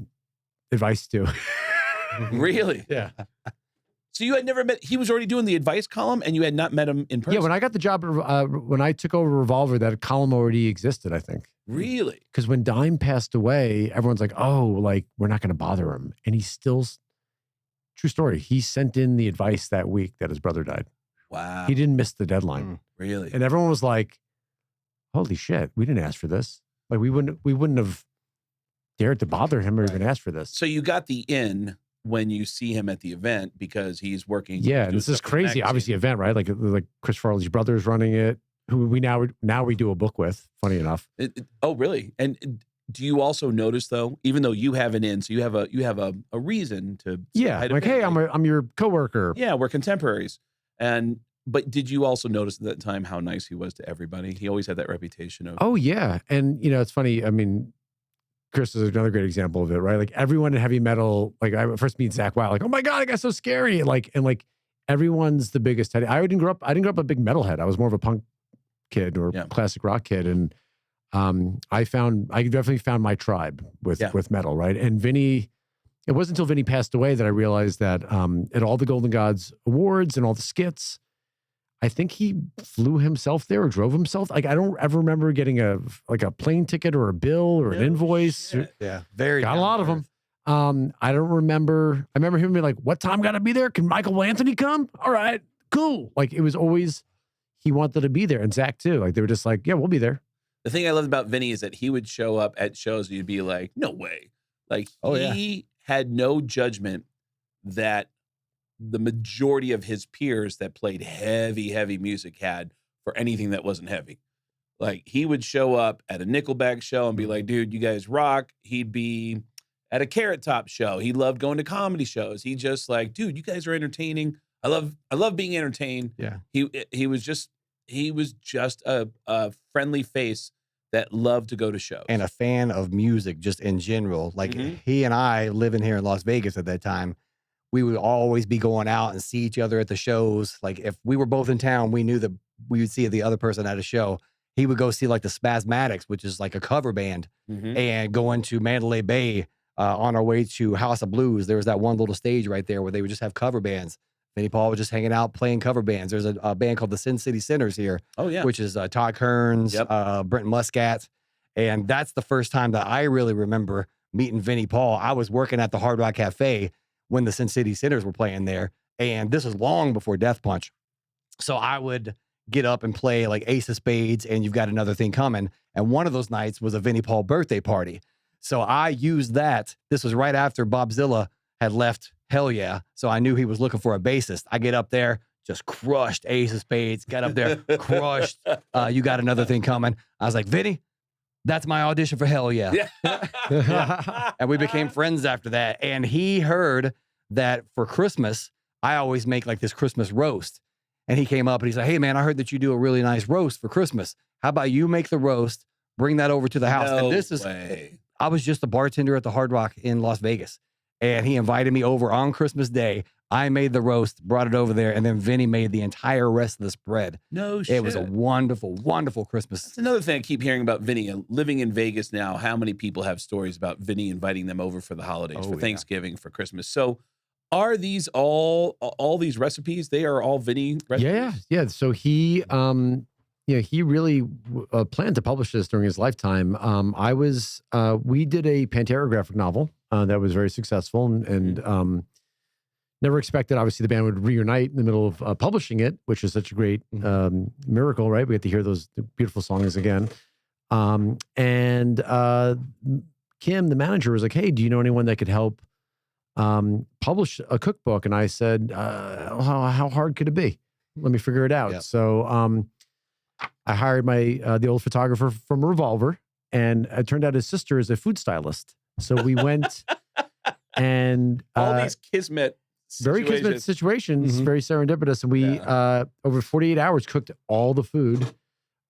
B: advice to.
A: Really?
B: Yeah.
A: So you had never met, he was already doing the advice column and you had not met him in person?
B: Yeah, when I got the job, when I took over Revolver, that column already existed, I think.
A: Really?
B: Because when Dime passed away, everyone's like, oh, like, we're not going to bother him. And he still, true story, he sent in the advice that week that his brother died.
A: Wow.
B: He didn't miss the deadline.
A: Really?
B: And everyone was like, holy shit, we didn't ask for this. Like, we wouldn't have dared to bother him or even ask for this.
A: So you got the in when you see him at the event because he's working.
B: Yeah, and this is crazy. Obviously, event, right? Like Chris Farley's brother is running it, who we now we do a book with. Funny enough.
A: Oh, really? And do you also notice though, even though you have an in, so you have a reason to
B: like, hey, I'm your coworker.
A: Yeah, we're contemporaries. But did you also notice at that time how nice he was to everybody? He always had that reputation of.
B: Oh yeah, and it's funny. I mean, Chris is another great example of it, right? Like everyone in heavy metal, like I first meet Zach Wild, like, oh my God, I got so scary. And everyone's the biggest Teddy. I didn't grow up a big metalhead. I was more of a punk kid or classic rock kid. And I definitely found my tribe with metal, right? And Vinnie, it wasn't until Vinnie passed away that I realized that at all the Golden Gods awards and all the skits, I think he flew himself there or drove himself. Like, I don't ever remember getting a plane ticket or a bill or an invoice.
A: Shit.
C: Yeah.
B: Got a lot of them. I don't remember. I remember him being like, what time got to be there? Can Michael Anthony come? All right, cool. Like, it was always, he wanted to be there. And Zach too. Like, they were just like, yeah, we'll be there.
A: The thing I loved about Vinnie is that he would show up at shows and you'd be like, no way. Like, he had no judgment that the majority of his peers that played heavy music had for anything that wasn't heavy. Like, he would show up at a Nickelback show and be like, dude, you guys rock. He'd be at a Carrot Top show. He loved going to comedy shows. He just like, dude, you guys are entertaining. I love being entertained. Yeah. He was just a friendly face that loved to go to shows.
C: And a fan of music just in general. Like, he and I, living here in Las Vegas at that time, we would always be going out and see each other at the shows. Like, if we were both in town, we knew that we would see the other person at a show. He would go see like the Spasmatics, which is like a cover band, and going to Mandalay Bay on our way to House of Blues. There was that one little stage right there where they would just have cover bands. Vinnie Paul was just hanging out playing cover bands. There's a band called the Sin City Sinners here. Oh, yeah. Which is Todd Kearns, Brenton Muscat. And that's the first time that I really remember meeting Vinnie Paul. I was working at the Hard Rock Cafe when the Sin City Sinners were playing there. And this was long before Death Punch. So I would get up and play like Ace of Spades and You've Got Another Thing Coming. And one of those nights was a Vinnie Paul birthday party. So I used that. This was right after Bob Zilla had left Hell Yeah. So I knew he was looking for a bassist. I get up there, just crushed Ace of Spades, got up there, crushed You Got Another Thing Coming. I was like, Vinnie, that's my audition for Hell Yeah. And we became friends after that. And he heard that for Christmas, I always make like this Christmas roast. And he came up and he's like, hey, man, I heard that you do a really nice roast for Christmas. How about you make the roast, bring that over to the house?
A: No
C: and this
A: way.
C: is, I was just a bartender at the Hard Rock in Las Vegas. And he invited me over on Christmas Day. I made the roast, brought it over there, and then Vinnie made the entire rest of the spread.
A: No shit.
C: It was a wonderful, wonderful Christmas.
A: That's another thing I keep hearing about Vinnie. Living in Vegas now, how many people have stories about Vinnie inviting them over for the holidays, for Thanksgiving, for Christmas? So are these all these recipes? They are all Vinnie recipes?
B: Yeah. So he, he really planned to publish this during his lifetime. We did a Pantera graphic novel that was very successful and never expected, obviously, the band would reunite in the middle of publishing it, which is such a great miracle, right? We get to hear those beautiful songs again. And Kim, the manager, was like, hey, do you know anyone that could help publish a cookbook? And I said, how hard could it be? Let me figure it out. Yep. So I hired the old photographer from Revolver, and it turned out his sister is a food stylist. So we went and
A: all these kismet
B: very kismet situations, very serendipitous. And we, over 48 hours, cooked all the food.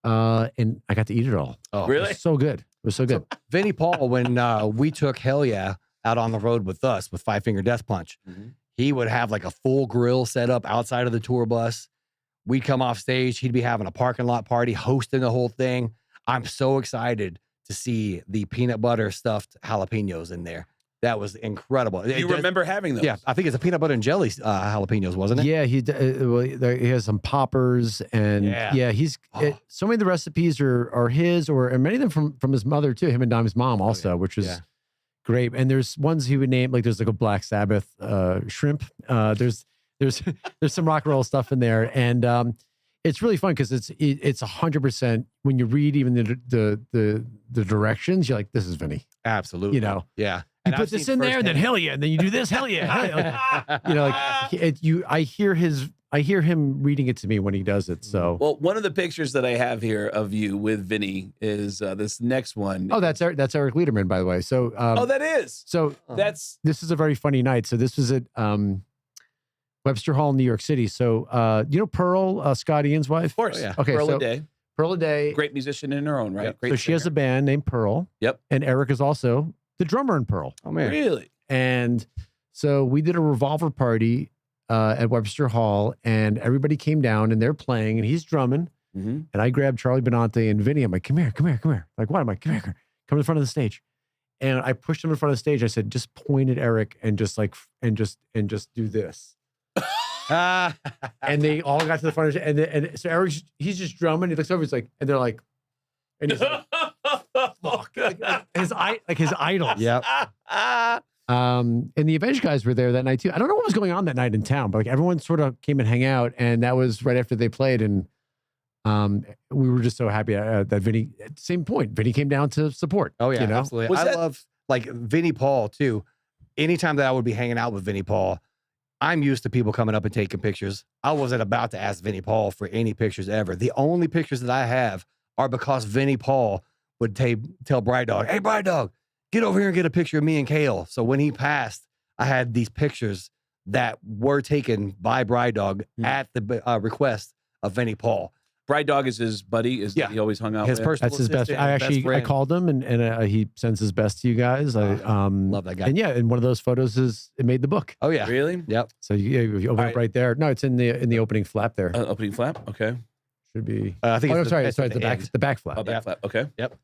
B: And I got to eat it all.
C: Oh,
B: really? It was so good. It was so good.
C: So, Vinnie Paul, when we took Hell Yeah out on the road with us with Five Finger Death Punch, he would have like a full grill set up outside of the tour bus. We'd come off stage. He'd be having a parking lot party, hosting the whole thing. I'm so excited to see the peanut butter stuffed jalapenos in there. That was incredible.
A: You remember having those?
C: Yeah, I think it's a peanut butter and jelly jalapenos, wasn't it?
B: Yeah, he has some poppers, and so many of the recipes are his, and many of them from his mother too. Him and Dom's mom also, which is great. And there's ones he would name, like there's like a Black Sabbath shrimp. There's some rock and roll stuff in there, and it's really fun because it's 100%. When you read even the directions, you're like, this is Vinnie.
C: Absolutely.
B: You know,
C: yeah.
B: You put this in there, and then hell yeah, and then you do this, hell yeah. Hell yeah. Like, you know, like I hear him reading it to me when he does it. So,
A: well, one of the pictures that I have here of you with Vinnie is this next one.
B: Oh, that's Eric Lederman, by the way. So,
A: that is.
B: So this is a very funny night. So this was at Webster Hall in New York City. So, you know Pearl, Scott Ian's wife?
A: Of course.
C: Yeah.
A: Okay. Pearl Aday.
B: Pearl Aday.
A: Great musician in her own right.
B: Yep.
A: Great
B: so she has a band named Pearl.
A: Yep.
B: And Eric is also the drummer in Pearl.
C: Oh, man.
A: Really?
B: And so we did a revolver party at Webster Hall, and everybody came down, and they're playing, and he's drumming.
A: Mm-hmm.
B: And I grabbed Charlie Benante and Vinny. I'm like, come here. Like, what? I'm like, come here. Come to the front of the stage. And I pushed him in front of the stage. I said, just point at Eric and just do this. And they all got to the front of the and so Eric, he's just drumming. He looks over, he's like, and they're like, and he's like, fuck, like his idol.
C: Yep.
B: And the Avenged guys were there that night too. I don't know what was going on that night in town, but like everyone sort of came and hang out, and that was right after they played, and we were just so happy that Vinny. At the same point, Vinny came down to support.
C: Oh yeah,
B: you know?
C: Absolutely. I love like Vinnie Paul too. Anytime that I would be hanging out with Vinnie Paul, I'm used to people coming up and taking pictures. I wasn't about to ask Vinnie Paul for any pictures ever. The only pictures that I have are because Vinnie Paul would tell Bride Dog, "Hey, Bride Dog, get over here and get a picture of me and Kael." So when he passed, I had these pictures that were taken by Bride Dog at the request of Vinnie Paul.
A: Bride Dog is his buddy. He always hung out
C: his
A: with?
C: personal
B: That's his best.
C: assistant,
B: I called him, and he sends his best to you guys. I
C: love that guy.
B: And and one of those photos it made the book.
C: Oh yeah,
A: Really?
C: Yep.
B: So you open up right there. No, it's in the opening flap there.
A: Opening flap? Okay.
B: Should be.
C: I think.
B: Sorry, the back flap.
A: Oh, back flap. Okay.
C: Yep.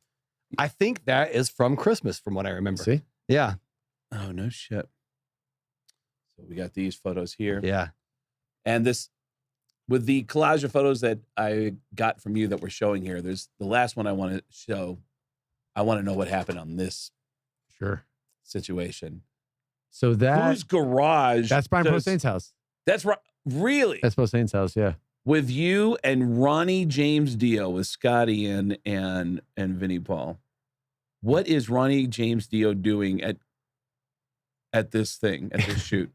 C: I think that is from Christmas, from what I remember.
B: See?
C: Yeah.
A: Oh, no shit. So we got these photos here.
C: Yeah.
A: And this, with the collage of photos that I got from you that we're showing here, there's the last one I want to show. I want to know what happened on this situation.
B: So
A: whose garage?
B: That's Brian Posehn's house.
A: That's right. Really?
B: That's Posehn's house, yeah.
A: With you and Ronnie James Dio, with Scotty and Vinnie Paul. What is Ronnie James Dio doing at this thing, at this shoot?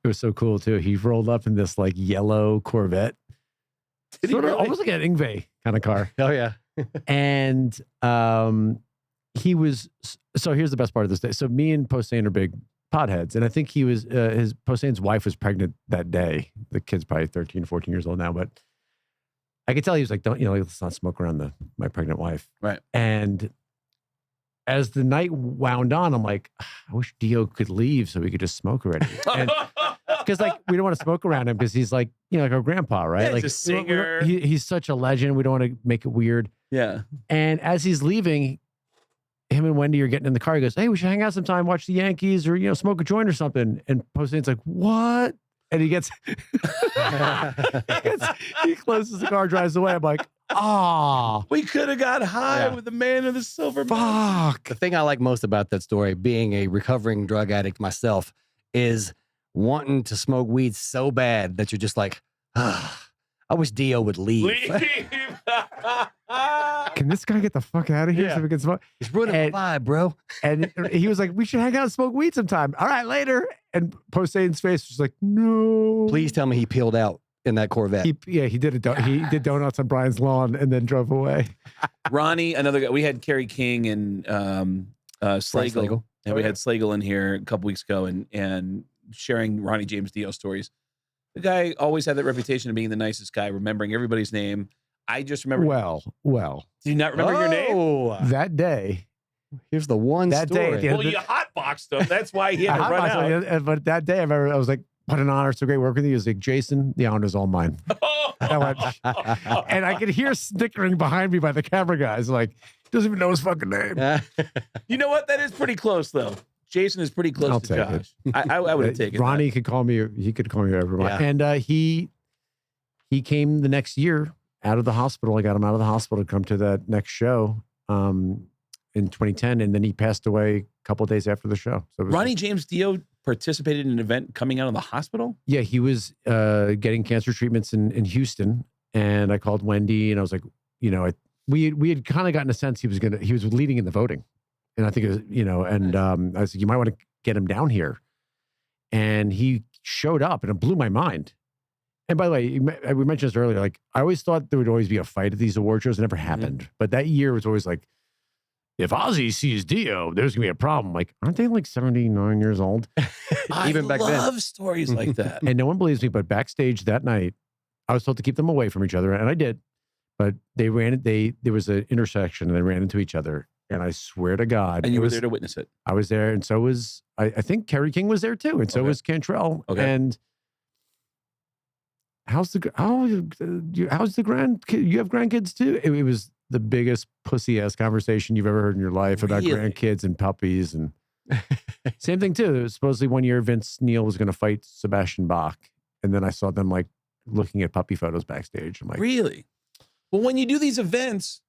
B: It was so cool too. He rolled up in this like yellow Corvette. Sort of almost like an Ingve kind of car.
C: Oh yeah.
B: And he was, so here's the best part of this day. So me and Posehn are big potheads. And I think he was, Posehn's wife was pregnant that day. The kid's probably 13, 14 years old now, but I could tell he was like, let's not smoke around my pregnant wife.
A: Right.
B: And as the night wound on, I'm like, I wish Dio could leave so we could just smoke already. Because like we don't want to smoke around him because he's like, like our grandpa, right?
A: Yeah,
B: like
A: he's a singer.
B: He's such a legend. We don't want to make it weird.
A: Yeah.
B: And as he's leaving, him and Wendy are getting in the car. He goes, "Hey, we should hang out sometime, watch the Yankees, or smoke a joint or something." And Posehn's like, "What?" And he he closes the car, drives away. I'm like,
A: we could have got high with the man in the silver.
B: Fuck.
C: The thing I like most about that story, being a recovering drug addict myself, is wanting to smoke weed so bad that you're just like, I wish Dio would leave.
B: Can this guy get the fuck out of here so we can smoke?
C: He's ruining my vibe, bro.
B: And he was like, we should hang out and smoke weed sometime. All right, later. And Posehn's face was like, no.
C: Please tell me he peeled out in that Corvette.
B: He did he did donuts on Brian's lawn and then drove away.
A: Ronnie, another guy. We had Kerry King and Slagle. And we had Slagle in here a couple weeks ago and sharing Ronnie James Dio stories. The guy always had that reputation of being the nicest guy, remembering everybody's name. I just remember.
B: Well.
A: Do you not remember your name?
B: That day.
C: Here's the one
B: that
C: story.
B: Day,
A: well, you hotboxed him. That's why he had to run out.
B: But that day, I remember I was like, what an honor. So great working with you. He was like, Jason, the honor's all mine. And I could hear snickering behind me by the camera guys. Like, doesn't even know his fucking name.
A: You know what? That is pretty close, though. Jason is pretty close
B: I'll
A: to
B: take
A: Josh. I would have taken
B: Ronnie
A: that.
B: could call me. He could call me whatever.
C: Yeah.
B: And he came the next year out of the hospital. I got him out of the hospital to come to that next show in 2010, and then he passed away a couple of days after the show. So it was
A: Ronnie James Dio participated in an event coming out of the hospital?
B: Yeah, he was getting cancer treatments in Houston, and I called Wendy, and I was like, we had kind of gotten a sense he was leading in the voting, and I think it was, and I was like, you might want to get him down here, and he showed up, and it blew my mind. And by the way, we mentioned this earlier, like I always thought there would always be a fight at these award shows. It never happened, but that year was always like, if Ozzy sees Dio, there's gonna be a problem. Like, aren't they like 79 years old?
C: Even back then.
A: I love stories like that.
B: And no one believes me, but backstage that night, I was told to keep them away from each other, and I did. But there was an intersection, and they ran into each other. And I swear to God,
A: And you were there to witness it.
B: I was there, and so was I think Kerry King was there too, and so was Cantrell.
A: Okay.
B: And how's the grandkid? You have grandkids too? It was the biggest pussy ass conversation you've ever heard in your life about grandkids and puppies, and same thing too. It was supposedly one year Vince Neil was going to fight Sebastian Bach, and then I saw them like looking at puppy photos backstage. I'm like,
A: really? Well, when you do these events,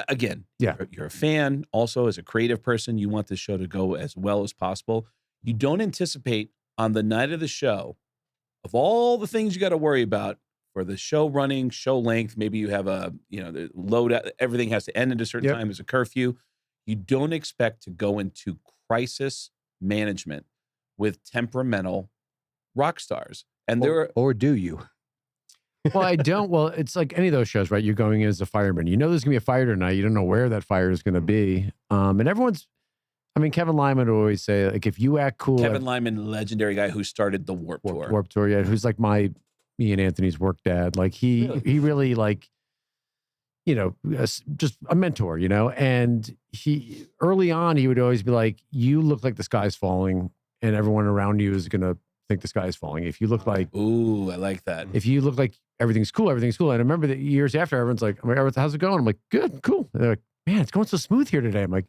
A: again, you're a fan. Also, as a creative person, you want the show to go as well as possible. You don't anticipate on the night of the show, of all the things you got to worry about for the show running, show length, maybe you have the load, everything has to end at a certain time as a curfew. You don't expect to go into crisis management with temperamental rock stars. And
C: or do you?
B: Well, I don't. Well, it's like any of those shows, right? You're going in as a fireman. You know there's going to be a fire tonight. You don't know where that fire is going to be. And Kevin Lyman would always say, like, if you act cool.
A: Kevin Lyman, legendary guy who started the Warped Tour.
B: Warped Tour, yeah. Who's like me and Anthony's work dad. Like, he really like, just a mentor, and he, early on, he would always be like, you look like the sky's falling and everyone around you is going to think the sky is falling. If you look like,
A: ooh, I like that.
B: If you look like everything's cool, everything's cool. And I remember that years after, everyone's like, how's it going? I'm like, good, cool. And they're like, man, it's going so smooth here today. I'm like,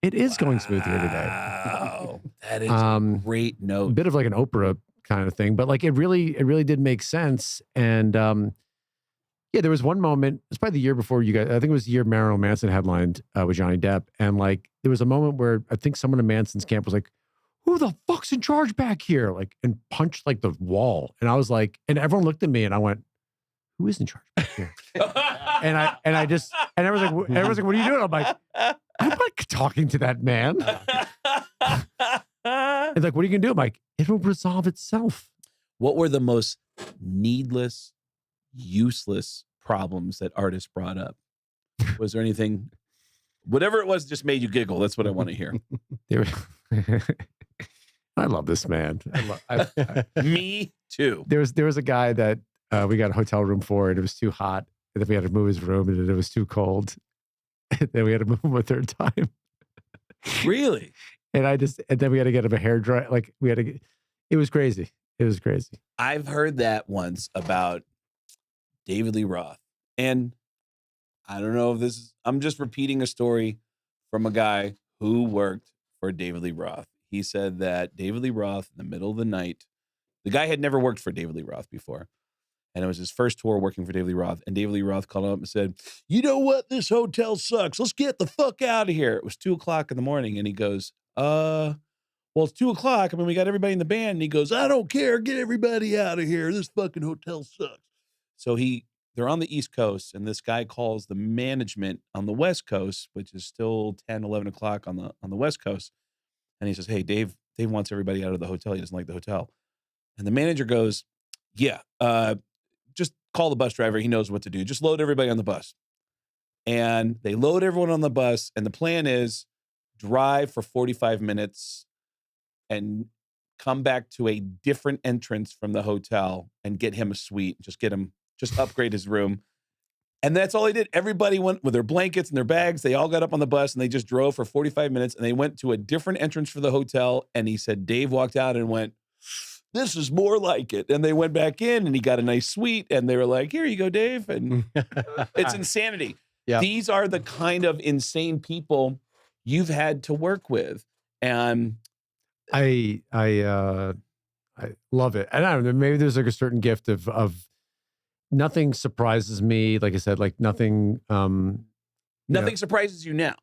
B: it is going smooth here today.
A: Wow. That is a great note.
B: A bit of like an Oprah kind of thing, but like it really did make sense. And there was one moment, it's probably the year before you guys, I think it was the year Marilyn Manson headlined with Johnny Depp. And like there was a moment where I think someone in Manson's camp was like, who the fuck's in charge back here? Like, and punched like the wall. And I was like, and everyone looked at me and I went, who is in charge back here? and everyone's like, what are you doing? I'm like, I'm not talking to that man. It's like, what are you gonna do? I'm like, it'll resolve itself.
A: What were the most needless, useless problems that artists brought up? Was there anything, whatever it was, just made you giggle? That's what I want to hear.
B: I love this man.
A: Me too.
B: There was a guy that we got a hotel room for, and it was too hot. And then we had to move his room, and it was too cold. And then we had to move him a third time.
A: Really?
B: And then we had to get him a hair dry. Like it was crazy. It was crazy.
A: I've heard that once about David Lee Roth. And I don't know if I'm just repeating a story from a guy who worked for David Lee Roth. He said that David Lee Roth, in the middle of the night, the guy had never worked for David Lee Roth before. And it was his first tour working for David Lee Roth. And David Lee Roth called him up and said, you know what? This hotel sucks. Let's get the fuck out of here. It was 2:00 in the morning. And he goes, well, it's 2:00. I mean, we got everybody in the band. And he goes, I don't care. Get everybody out of here. This fucking hotel sucks. So they're on the East Coast. And this guy calls the management on the West Coast, which is still 10, 11 o'clock on the West Coast. And he says, hey, Dave wants everybody out of the hotel. He doesn't like the hotel. And the manager goes, yeah, just call the bus driver. He knows what to do. Just load everybody on the bus. And they load everyone on the bus. And the plan is drive for 45 minutes and come back to a different entrance from the hotel and get him a suite. Just upgrade his room. And that's all he did. Everybody went with their blankets and their bags. They all got up on the bus and they just drove for 45 minutes and they went to a different entrance for the hotel. And he said, Dave walked out and went, this is more like it. And they went back in and he got a nice suite and they were like, here you go, Dave. And it's insanity. Yeah. These are the kind of insane people you've had to work with. And
B: I love it. And I don't know, maybe there's like a certain gift of nothing surprises me. Like I said, like nothing.
A: Nothing surprises you now.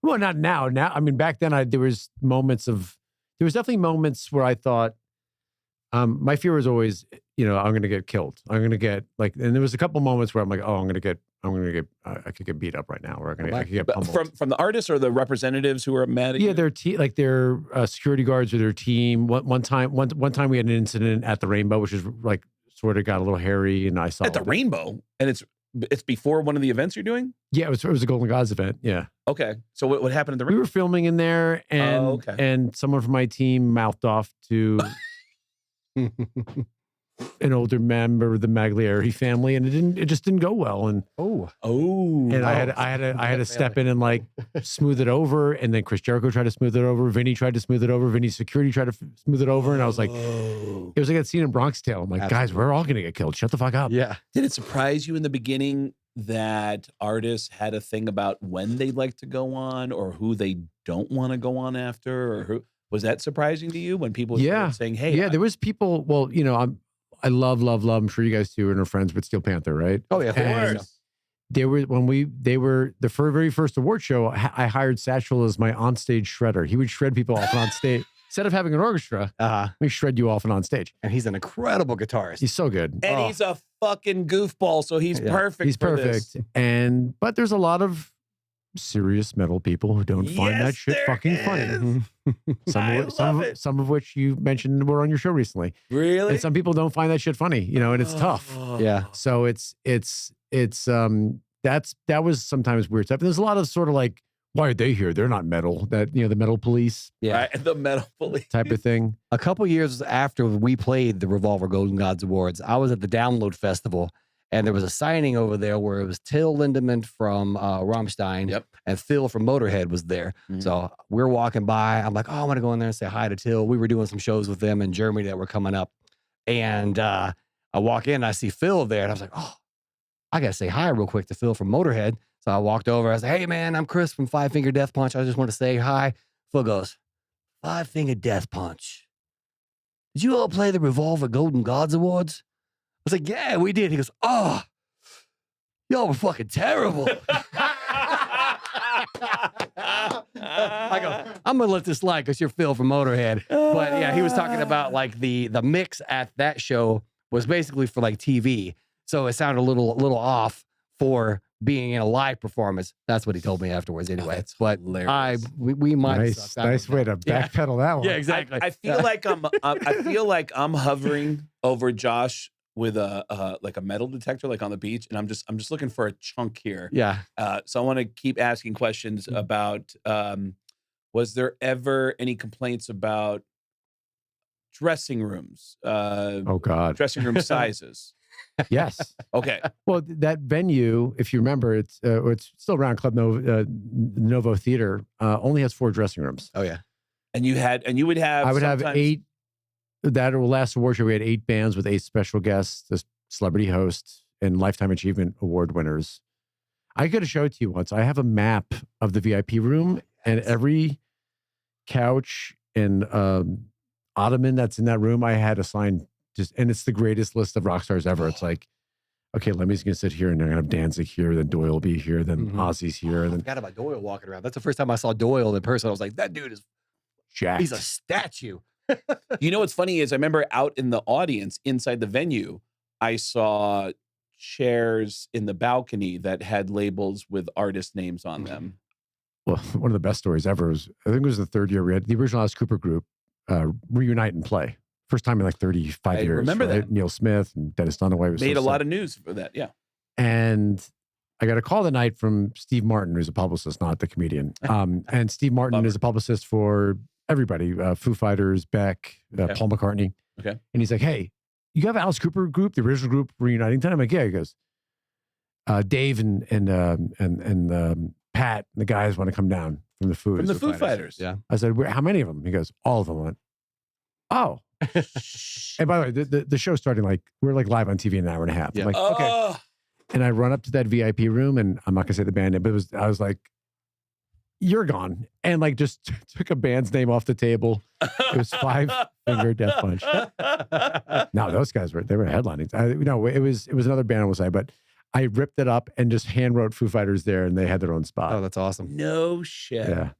B: Well, not now. Now, I mean, back then, there was definitely moments where I thought, my fear was always, I'm going to get killed. I'm going to get and there was a couple moments where I'm like, oh, I could get beat up right now, or I could get pummeled.
A: From the artists or the representatives who are mad at you?
B: Yeah, their security guards or their team. One time we had an incident at the Rainbow, which is like sort of got a little hairy, and I saw
A: at the Rainbow, and it's before one of the events you're doing.
B: Yeah, it was a Golden Gods event. Yeah.
A: Okay, so what happened at the Rainbow?
B: We were filming in there, and and someone from my team mouthed off to an older member of the Magliari family, and it just didn't go well. And I had to step in and like smooth it over, and then Chris Jericho tried to smooth it over. Vinny tried to smooth it over. Vinny's security tried to smooth it over, and I was like, it was like that scene in Bronx Tale. I'm like, guys, we're all gonna get killed. Shut the fuck up.
C: Yeah.
A: Did it surprise you in the beginning that artists had a thing about when they'd like to go on or who they don't want to go on after, or who? Was that surprising to you when people started saying, hey,
B: there was people, well, I love, I'm sure you guys too and are friends with Steel Panther, right?
C: Oh yeah, of course.
B: They were the very first award show, I hired Satchel as my onstage shredder. He would shred people off on stage. Instead of having an orchestra, we shred you off and on stage.
C: And he's an incredible guitarist.
B: He's so good.
A: And he's a fucking goofball, so he's perfect.
B: He's perfect.
A: This.
B: But there's a lot of serious metal people who don't find that shit fucking funny. Some of which you mentioned were on your show recently.
A: Really?
B: And some people don't find that shit funny, and it's tough.
C: Yeah.
B: So that was sometimes weird stuff. And there's a lot of sort of like, why are they here? They're not metal. That, the metal police.
C: Yeah.
A: Right, the metal police
B: type of thing.
C: A couple years after we played the Revolver Golden Gods Awards, I was at the Download Festival, and there was a signing over there where it was Till Lindemann from Rammstein, and Phil from Motorhead was there. Mm-hmm. So we're walking by. I'm like, oh, I want to go in there and say hi to Till. We were doing some shows with them in Germany that were coming up. And I walk in, and I see Phil there, and I was like, oh, I got to say hi real quick to Phil from Motorhead. So I walked over. I was like, hey, man, I'm Chris from Five Finger Death Punch. I just want to say hi. Phil goes, Five Finger Death Punch. Did you all play the Revolver Golden Gods Awards? I was like, yeah, we did. He goes, oh, y'all were fucking terrible. I go, I'm going to let this slide because you're Phil from Motorhead. But yeah, he was talking about like the mix at that show was basically for like TV. So it sounded a little off for being in a live performance. That's what he told me afterwards anyway.
A: That's
C: but
A: hilarious.
C: we might
B: nice way to backpedal that one.
C: Yeah, exactly.
A: I feel like I'm hovering over Josh with a metal detector, like on the beach, and I'm just looking for a chunk here.
C: Yeah.
A: So I want to keep asking questions about. Was there ever any complaints about dressing rooms?
B: Oh God,
A: dressing room sizes.
B: Yes.
A: Okay.
B: Well, that venue, if you remember, it's still around Club Novo Theater. Only has 4 dressing rooms.
C: Oh yeah.
A: And you would have.
B: I would have 8. That last award show, we had 8 bands with 8 special guests, the celebrity hosts, and Lifetime Achievement Award winners. I could have showed it to you once. I have a map of the VIP room, and every couch and ottoman that's in that room, I had assigned. And it's the greatest list of rock stars ever. It's like, okay, Lemmy's going to sit here, and they're going to have Danzig here, then Doyle will be here, then Ozzy's here. And then,
C: I forgot about Doyle walking around. That's the first time I saw Doyle in person. I was like, that dude is
B: jacked.
C: He's a statue.
A: You know what's funny is I remember out in the audience inside the venue, I saw chairs in the balcony that had labels with artist names on them.
B: Well, one of the best stories ever was, I think it was the 3rd year we had the original Alice Cooper group reunite and play. First time in like 35 years.
A: Remember that.
B: Neil Smith and Dennis Dunaway was
A: made a lot of news for that. Yeah.
B: And I got a call that night from Steve Martin, who's a publicist, not the comedian. And Steve Martin is a publicist for everybody, Foo Fighters, Beck, Paul McCartney.
A: Okay. And
B: he's like, hey, you have Alice Cooper group, the original group reuniting tonight? I'm like, yeah. He goes, Dave and Pat, and the guys want to come down from the Foo
A: Fighters.
C: Yeah.
B: I said, how many of them? He goes, all of them. I went, oh. And by the way, the show's starting we're live on TV in an hour and a half.
C: Yeah.
B: I'm like, okay. And I run up to that VIP room, and I'm not gonna say the band name, but I was like, you're gone. And like just took a band's name off the table. It was Five Finger Death Punch. No, those guys they were headlining. It was another band on the side, but I ripped it up and just hand wrote Foo Fighters there, and they had their own spot.
C: Oh, that's awesome.
A: No shit.
B: Yeah.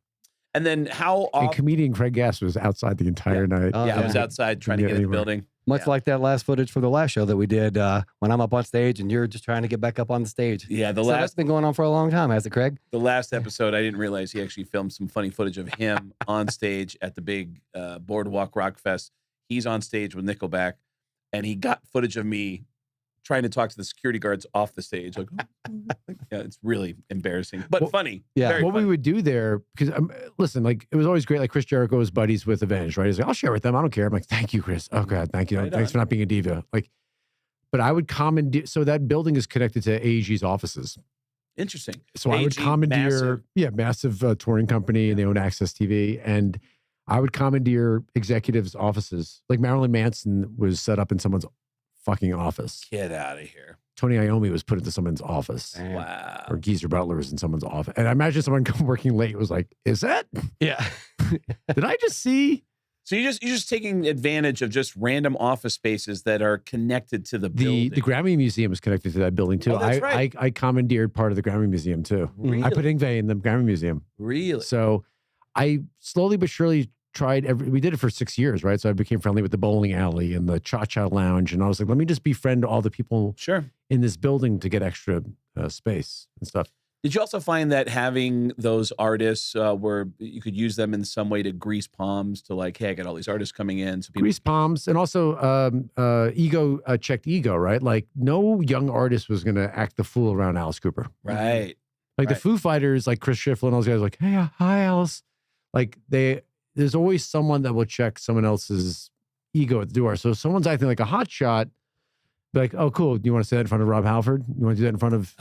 A: And then how
B: And
A: often?
B: comedian Craig Gass was outside the entire night.
C: Oh,
A: I was outside trying to get in the
B: anywhere.
A: building.
C: Much like that last footage for the last show that we did when I'm up on stage and you're just trying to get back up on the stage.
A: Yeah,
C: So that's been going on for a long time, has it, Craig?
A: the last episode, I didn't realize he actually filmed some funny footage of him on stage at the big Boardwalk Rock Fest. He's on stage with Nickelback, and he got footage of me trying to talk to the security guards off the stage. Like, yeah, it's really embarrassing, but
B: Well,
A: funny.
C: yeah.
A: Very
B: What
A: funny.
B: we would do there, because listen, like it was always great. Like Chris Jericho was buddies with Avenged, right? He's like, I'll share with them. I don't care. I'm like, thank you, Chris. Oh God, thank you.
A: Right
B: Thanks
A: on.
B: for not being a diva. Like, but I would commandeer. So that building is connected to AEG's offices.
A: Interesting.
B: So I would
A: AEG,
B: commandeer, massive touring company, and they own Access TV, and I would commandeer executives' offices. Like Marilyn Manson was set up in someone's fucking office.
A: Get out of here.
B: Tony Iommi was put into someone's office.
C: Damn.
A: Wow.
B: Or Geezer Butler was in someone's office. And I imagine someone working late was like, is that?
C: Yeah.
B: Did I just see
A: So you're just taking advantage of just random office spaces that are connected to the building.
B: the Grammy Museum is connected to that building too?
A: Oh, that's right.
B: I commandeered part of the Grammy Museum too.
A: Really?
B: I put Ingve in the Grammy Museum.
A: Really?
B: So I slowly but surely tried we did it for 6 years, right? So I became friendly with the bowling alley and the cha-cha lounge. And I was like, let me just befriend all the people
A: Sure.
B: in this building to get extra space and stuff.
A: Did you also find that having those artists where you could use them in some way to grease palms to like, hey, I got all these artists coming in. So people,
B: Grease palms, and also ego checked ego, right? Like no young artist was going to act the fool around Alice Cooper.
A: right.
B: Like the
A: Right.
B: Foo Fighters, like Chris Schiffel and those guys, like, hey, hi, Alice. Like there's always someone that will check someone else's ego at the door. So if someone's acting like a hot shot, be like, oh, cool. Do you want to say that in front of Rob Halford? You want to do that in front of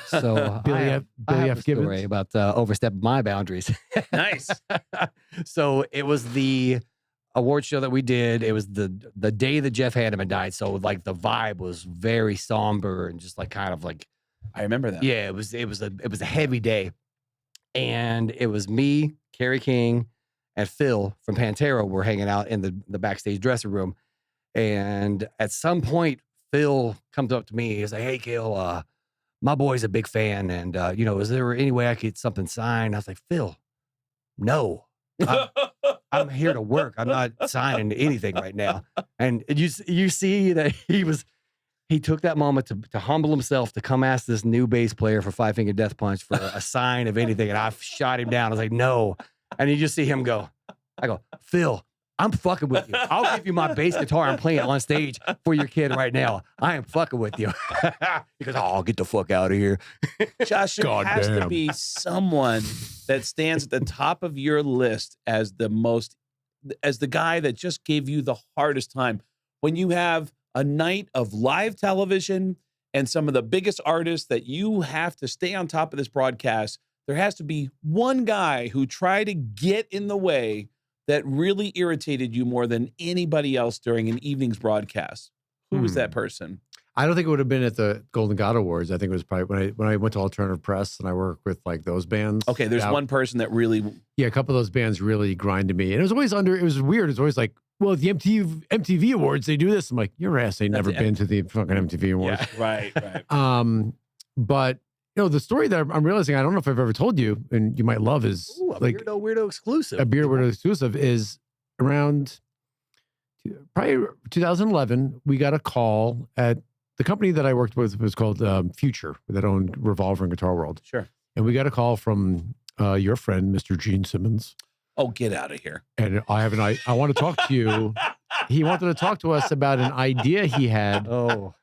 C: So
B: Billy
C: I
B: F.
C: have,
B: Billy
C: I have
B: F.
C: a story
B: Gibbons?
C: about overstepping my boundaries.
A: Nice.
C: So it was the award show that we did. It was the day that Jeff Hanneman died. So like the vibe was very somber and just like kind of like,
A: I remember that.
C: yeah, it was a heavy day. And it was me, Kerry King, and Phil from Pantera were hanging out in the backstage dressing room. And at some point, Phil comes up to me. He's like, hey, Kael, my boy's a big fan. And, is there any way I could get something signed? I was like, Phil, no. I'm here to work. I'm not signing anything right now. And you see that he took that moment to humble himself to come ask this new bass player for Five Finger Death Punch for a sign of anything. And I shot him down. I was like, no. And you just see him go. I go, Phil, I'm fucking with you. I'll give you my bass guitar I'm playing on stage for your kid right now. I am fucking with you. He goes, oh, get the fuck out of here.
A: Josh, there has to
B: Goddamn.
A: be someone that stands at the top of your list as the guy that just gave you the hardest time. When you have a night of live television and some of the biggest artists that you have to stay on top of this broadcast, there has to be one guy who tried to get in the way that really irritated you more than anybody else during an evening's broadcast. Who was that person?
B: I don't think it would have been at the Golden God Awards. I think it was probably when I went to Alternative Press and I worked with like those bands.
A: Okay, there's
B: Yeah.
A: one person that really,
B: Yeah, a couple of those bands really grinded me. And it was always it was weird. It's always like, well, at the MTV Awards, they do this. I'm like, your ass ain't never
A: the
B: been to the fucking MTV Awards.
A: right.
B: But the story that I'm realizing, I don't know if I've ever told you, and you might love is
C: Ooh, a
B: like
C: weirdo exclusive.
B: a Beardo exclusive is around probably 2011. We got a call at the company that I worked with was called Future, that owned Revolver and Guitar World.
A: Sure.
B: And we got a call from your friend, Mr. Gene Simmons.
A: Oh, get out of here.
B: And I want to talk to you. He wanted to talk to us about an idea he had
C: Oh,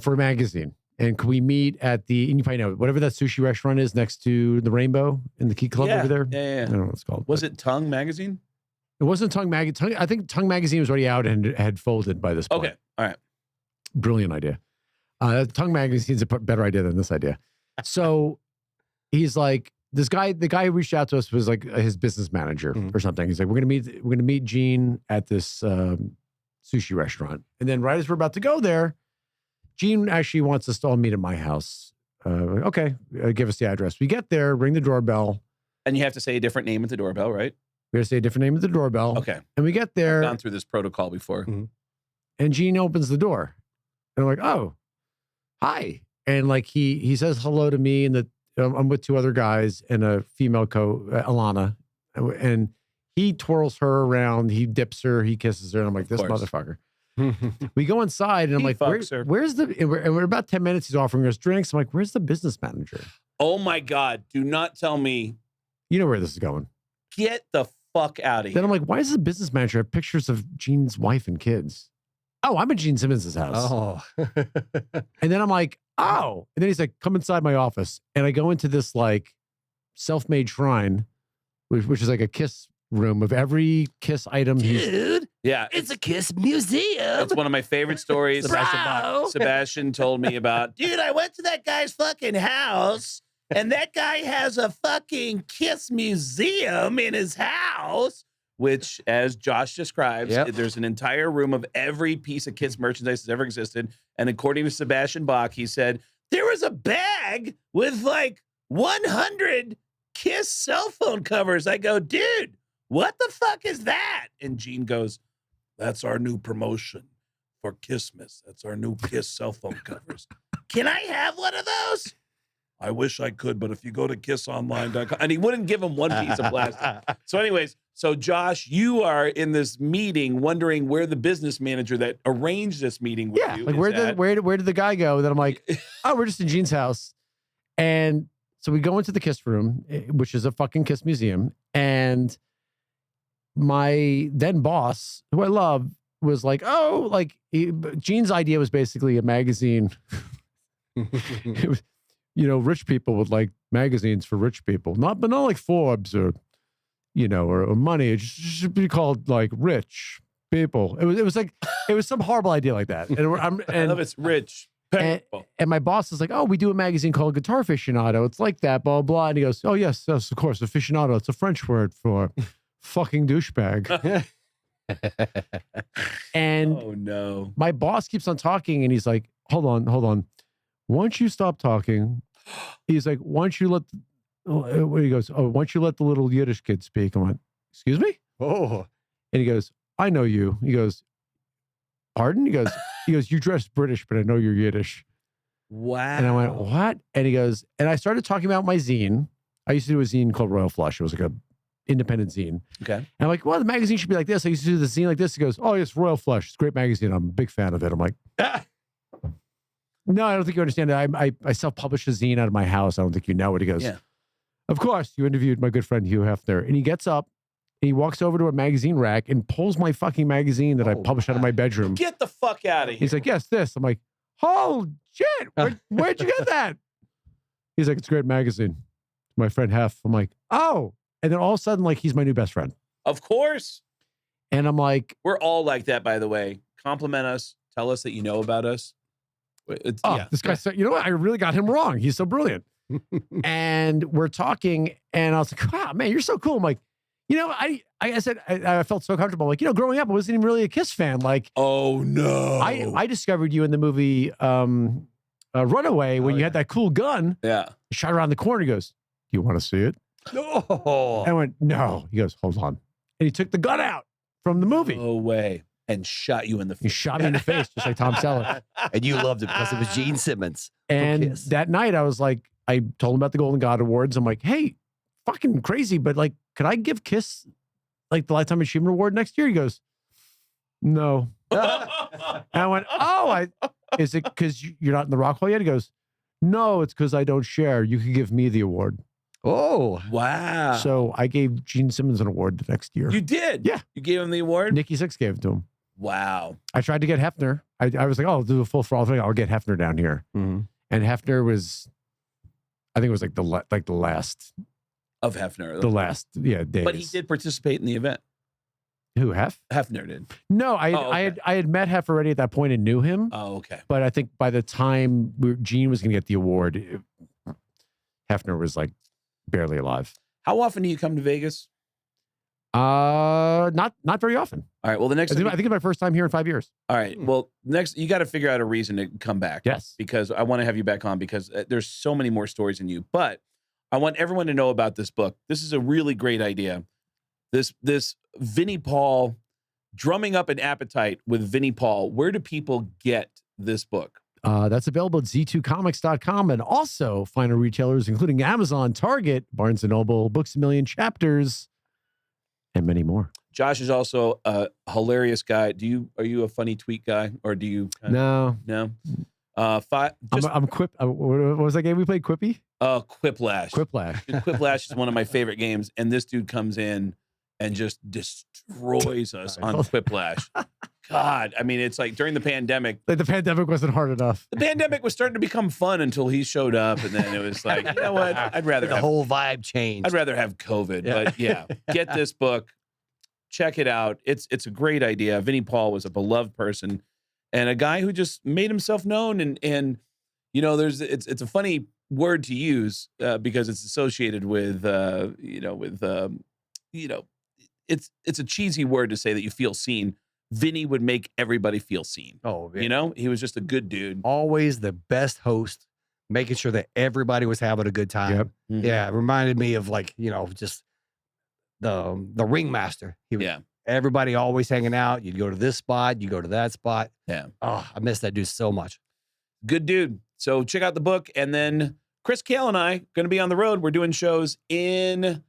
B: for a magazine. And could we meet at and you probably know, whatever that sushi restaurant is next to the Rainbow in the Key Club over there?
A: Yeah.
B: I don't know what it's called.
A: Was
B: but
A: it Tongue Magazine?
B: It wasn't Tongue Magazine. I think Tongue Magazine was already out and had folded by this point.
A: Okay. All right.
B: Brilliant idea. Tongue Magazine's a better idea than this idea. So he's like, the guy who reached out to us was like his business manager or something. He's like, we're gonna meet Gene at this sushi restaurant. And then right as we're about to go there, Gene actually wants us to all meet at my house. Okay, give us the address. We get there, ring the doorbell.
A: And you have to say a different name at the doorbell, right?
B: We got to say a different name at the doorbell.
A: Okay.
B: And we get
A: I've
B: there,
A: gone through this protocol before.
B: and Gene opens the door. And I'm like, oh, hi. And like he says hello to me, and I'm with two other guys and a female Alana. And he twirls her around, he dips her, he kisses her. And I'm like, this motherfucker. We go inside, and I'm like, where's the, and we're about 10 minutes, he's offering us drinks. I'm like, where's the business manager?
A: Oh my God. Do not tell me.
B: You know where this is going.
A: Get the fuck out of here.
B: Then I'm like, why does the business manager have pictures of Gene's wife and kids? Oh, I'm at Gene Simmons' house.
C: Oh.
B: And then I'm like, oh. And then he's like, come inside my office. And I go into this like self-made shrine, which is like a Kiss room of every Kiss item.
C: Dude,
A: yeah,
C: it's a Kiss museum.
A: It's one of my favorite stories. Sebastian told me about. Dude, I went to that guy's fucking house, and that guy has a fucking Kiss museum in his house. Which, as Josh describes, there's an entire room of every piece of Kiss merchandise that's ever existed. And according to Sebastian Bach, he said there was a bag with like 100 Kiss cell phone covers. I go, dude, what the fuck is that? And Gene goes, that's our new promotion for Kissmas. That's our new Kiss cell phone covers. Can I have one of those? I wish I could, but if you go to kissonline.com, and he wouldn't give him one piece of plastic. So anyways, so Josh, you are in this meeting wondering where the business manager that arranged this meeting with you
B: like
A: is
B: where did the guy go? Then I'm like, oh, we're just in Gene's house. And so we go into the Kiss room, which is a fucking Kiss museum. And my then boss, who I love, was like, oh, like Gene's idea was basically a magazine. It was, you know, rich people would like magazines for rich people, but not like Forbes or, you know, or money. It should be called like Rich People. It was like, it was some horrible idea like that. And
A: I love it's Rich People.
B: And my boss is like, oh, we do a magazine called Guitar Aficionado. It's like that, blah, blah. And he goes, oh, yes, of course, aficionado. It's a French word for fucking douchebag. And
A: oh, no.
B: My boss keeps on talking, and he's like, hold on. Once you stop talking, he's like, once you let, he goes, oh, once you let the little Yiddish kid speak. I went, excuse me?
C: Oh.
B: And he goes, I know you. He goes, pardon? He goes, you dress British, but I know you're Yiddish.
A: Wow.
B: And I went, what? And he goes, and I started talking about my zine. I used to do a zine called Royal Flush. It was like a independent zine.
A: Okay.
B: And I'm like, well, the magazine should be like this. I used to do the zine like this. He goes, oh, yes, Royal Flush. It's a great magazine. I'm a big fan of it. I'm like, no, I don't think you understand that. I self-published a zine out of my house. I don't think you know it. He goes, of course, you interviewed my good friend Hugh Hefner. And he gets up, and he walks over to a magazine rack and pulls my fucking magazine that I published out of my bedroom.
A: Get the fuck out of here.
B: He's like, yes, this. I'm like, oh, shit. Where'd you get that? He's like, it's a great magazine. My friend Hef. I'm like, oh. And then all of a sudden, like, he's my new best friend.
A: Of course.
B: And I'm like,
A: we're all like that, by the way. Compliment us. Tell us that you know about us.
B: This guy said, you know what? I really got him wrong. He's so brilliant. And we're talking, and I was like, wow, man, you're so cool. I'm like, you know, I said, I felt so comfortable. Like, you know, growing up, I wasn't even really a Kiss fan. Like,
A: oh no.
B: I discovered you in the movie Runaway when you had that cool gun.
A: Yeah.
B: He shot around the corner. He goes, do you want to see it?
C: No.
B: I went, no. He goes, hold on. And he took the gun out from the movie.
A: No way. And shot you in the face.
B: He shot me in the face, just like Tom Selleck.
C: And you loved it because it was Gene Simmons.
B: And that night I was like, I told him about the Golden God Awards. I'm like, hey, fucking crazy, but like, could I give Kiss like the Lifetime Achievement Award next year? He goes, no. And I went, oh, is it because you're not in the Rock Hall yet? He goes, no, it's because I don't share. You could give me the award.
C: Oh,
A: wow.
B: So I gave Gene Simmons an award the next year.
A: You did?
B: Yeah.
A: You gave him the award?
B: Nikki Sixx gave it to him.
A: Wow.
B: I tried to get Hefner. I was like, oh, I'll do a full throttle thing. I'll get Hefner down here.
C: Mm-hmm.
B: And Hefner was, I think it was like the last.
A: Of Hefner.
B: The last, days.
A: But he did participate in the event.
B: Who,
A: Hefner did.
B: No, I had met Hef already at that point and knew him.
A: Oh, okay.
B: But I think by the time Gene was going to get the award, Hefner was like barely alive.
A: How often do you come to Vegas?
B: Not very often.
A: All right. Well, the next
B: I think it's my first time here in 5 years.
A: All right. Well, next you got to figure out a reason to come back.
B: Yes.
A: Because I want to have you back on because there's so many more stories in you. But I want everyone to know about this book. This is a really great idea. This Vinnie Paul, Drumming Up an Appetite with Vinnie Paul. Where do people get this book?
B: That's available at z2comics.com and also finer retailers, including Amazon, Target, Barnes & Noble, Books A Million, Chapters, and many more.
A: Josh is also a hilarious guy. Are you a funny tweet guy, or do you?
B: No.
A: I'm
B: Quip. What was that game we played? Quippy?
A: Quiplash.
B: Quiplash.
A: Quiplash is one of my favorite games, and this dude comes in and just destroys us on Quiplash. God, I mean, it's like during the pandemic.
B: Like the pandemic wasn't hard enough.
A: The pandemic was starting to become fun until he showed up, and then it was like, you know what? I'd rather
C: the whole vibe changed.
A: I'd rather have COVID, but yeah, get this book, check it out. It's a great idea. Vinnie Paul was a beloved person and a guy who just made himself known, and you know, it's a funny word to use because it's associated with it's a cheesy word to say that you feel seen. Vinnie would make everybody feel seen.
C: Oh, yeah.
A: You know, he was just a good dude.
C: Always the best host, making sure that everybody was having a good time.
B: Yep.
A: Mhm.
C: Yeah, it reminded me of like, you know, just the ringmaster. He was, everybody always hanging out. You'd go to this spot, you go to that spot.
A: Yeah.
C: Oh, I miss that dude so much.
A: Good dude. So check out the book. And then Chris, Kael, and I going to be on the road. We're doing shows in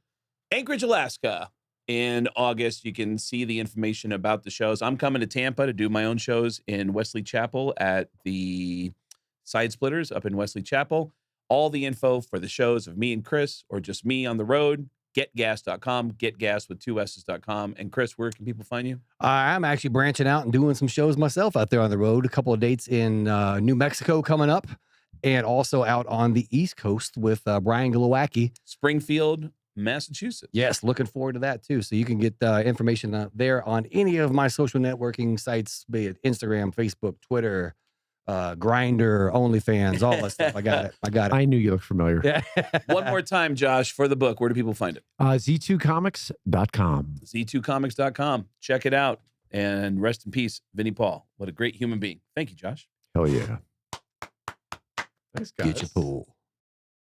A: Anchorage, Alaska in August. You can see the information about the shows. I'm coming to Tampa to do my own shows in Wesley Chapel at the Side Splitters up in Wesley Chapel. All the info for the shows of me and Chris, or just me on the road, getgas.com, getgas with 2 S's.com. And Chris, where can people find you?
C: I'm actually branching out and doing some shows myself out there on the road. A couple of dates in New Mexico coming up, and also out on the East Coast with Brian Glowacki.
A: Springfield, Massachusetts.
C: Yes, looking forward to that too. So you can get information there on any of my social networking sites, be it Instagram, Facebook, Twitter, Grindr, OnlyFans, all that stuff. I got it.
B: I knew you looked familiar.
C: Yeah.
A: One more time, Josh, for the book, where do people find it?
B: Z2comics.com.
A: Z2comics.com. Check it out. And rest in peace, Vinnie Paul. What a great human being. Thank you, Josh.
B: Hell yeah. Thanks, guys.
C: Get your pool.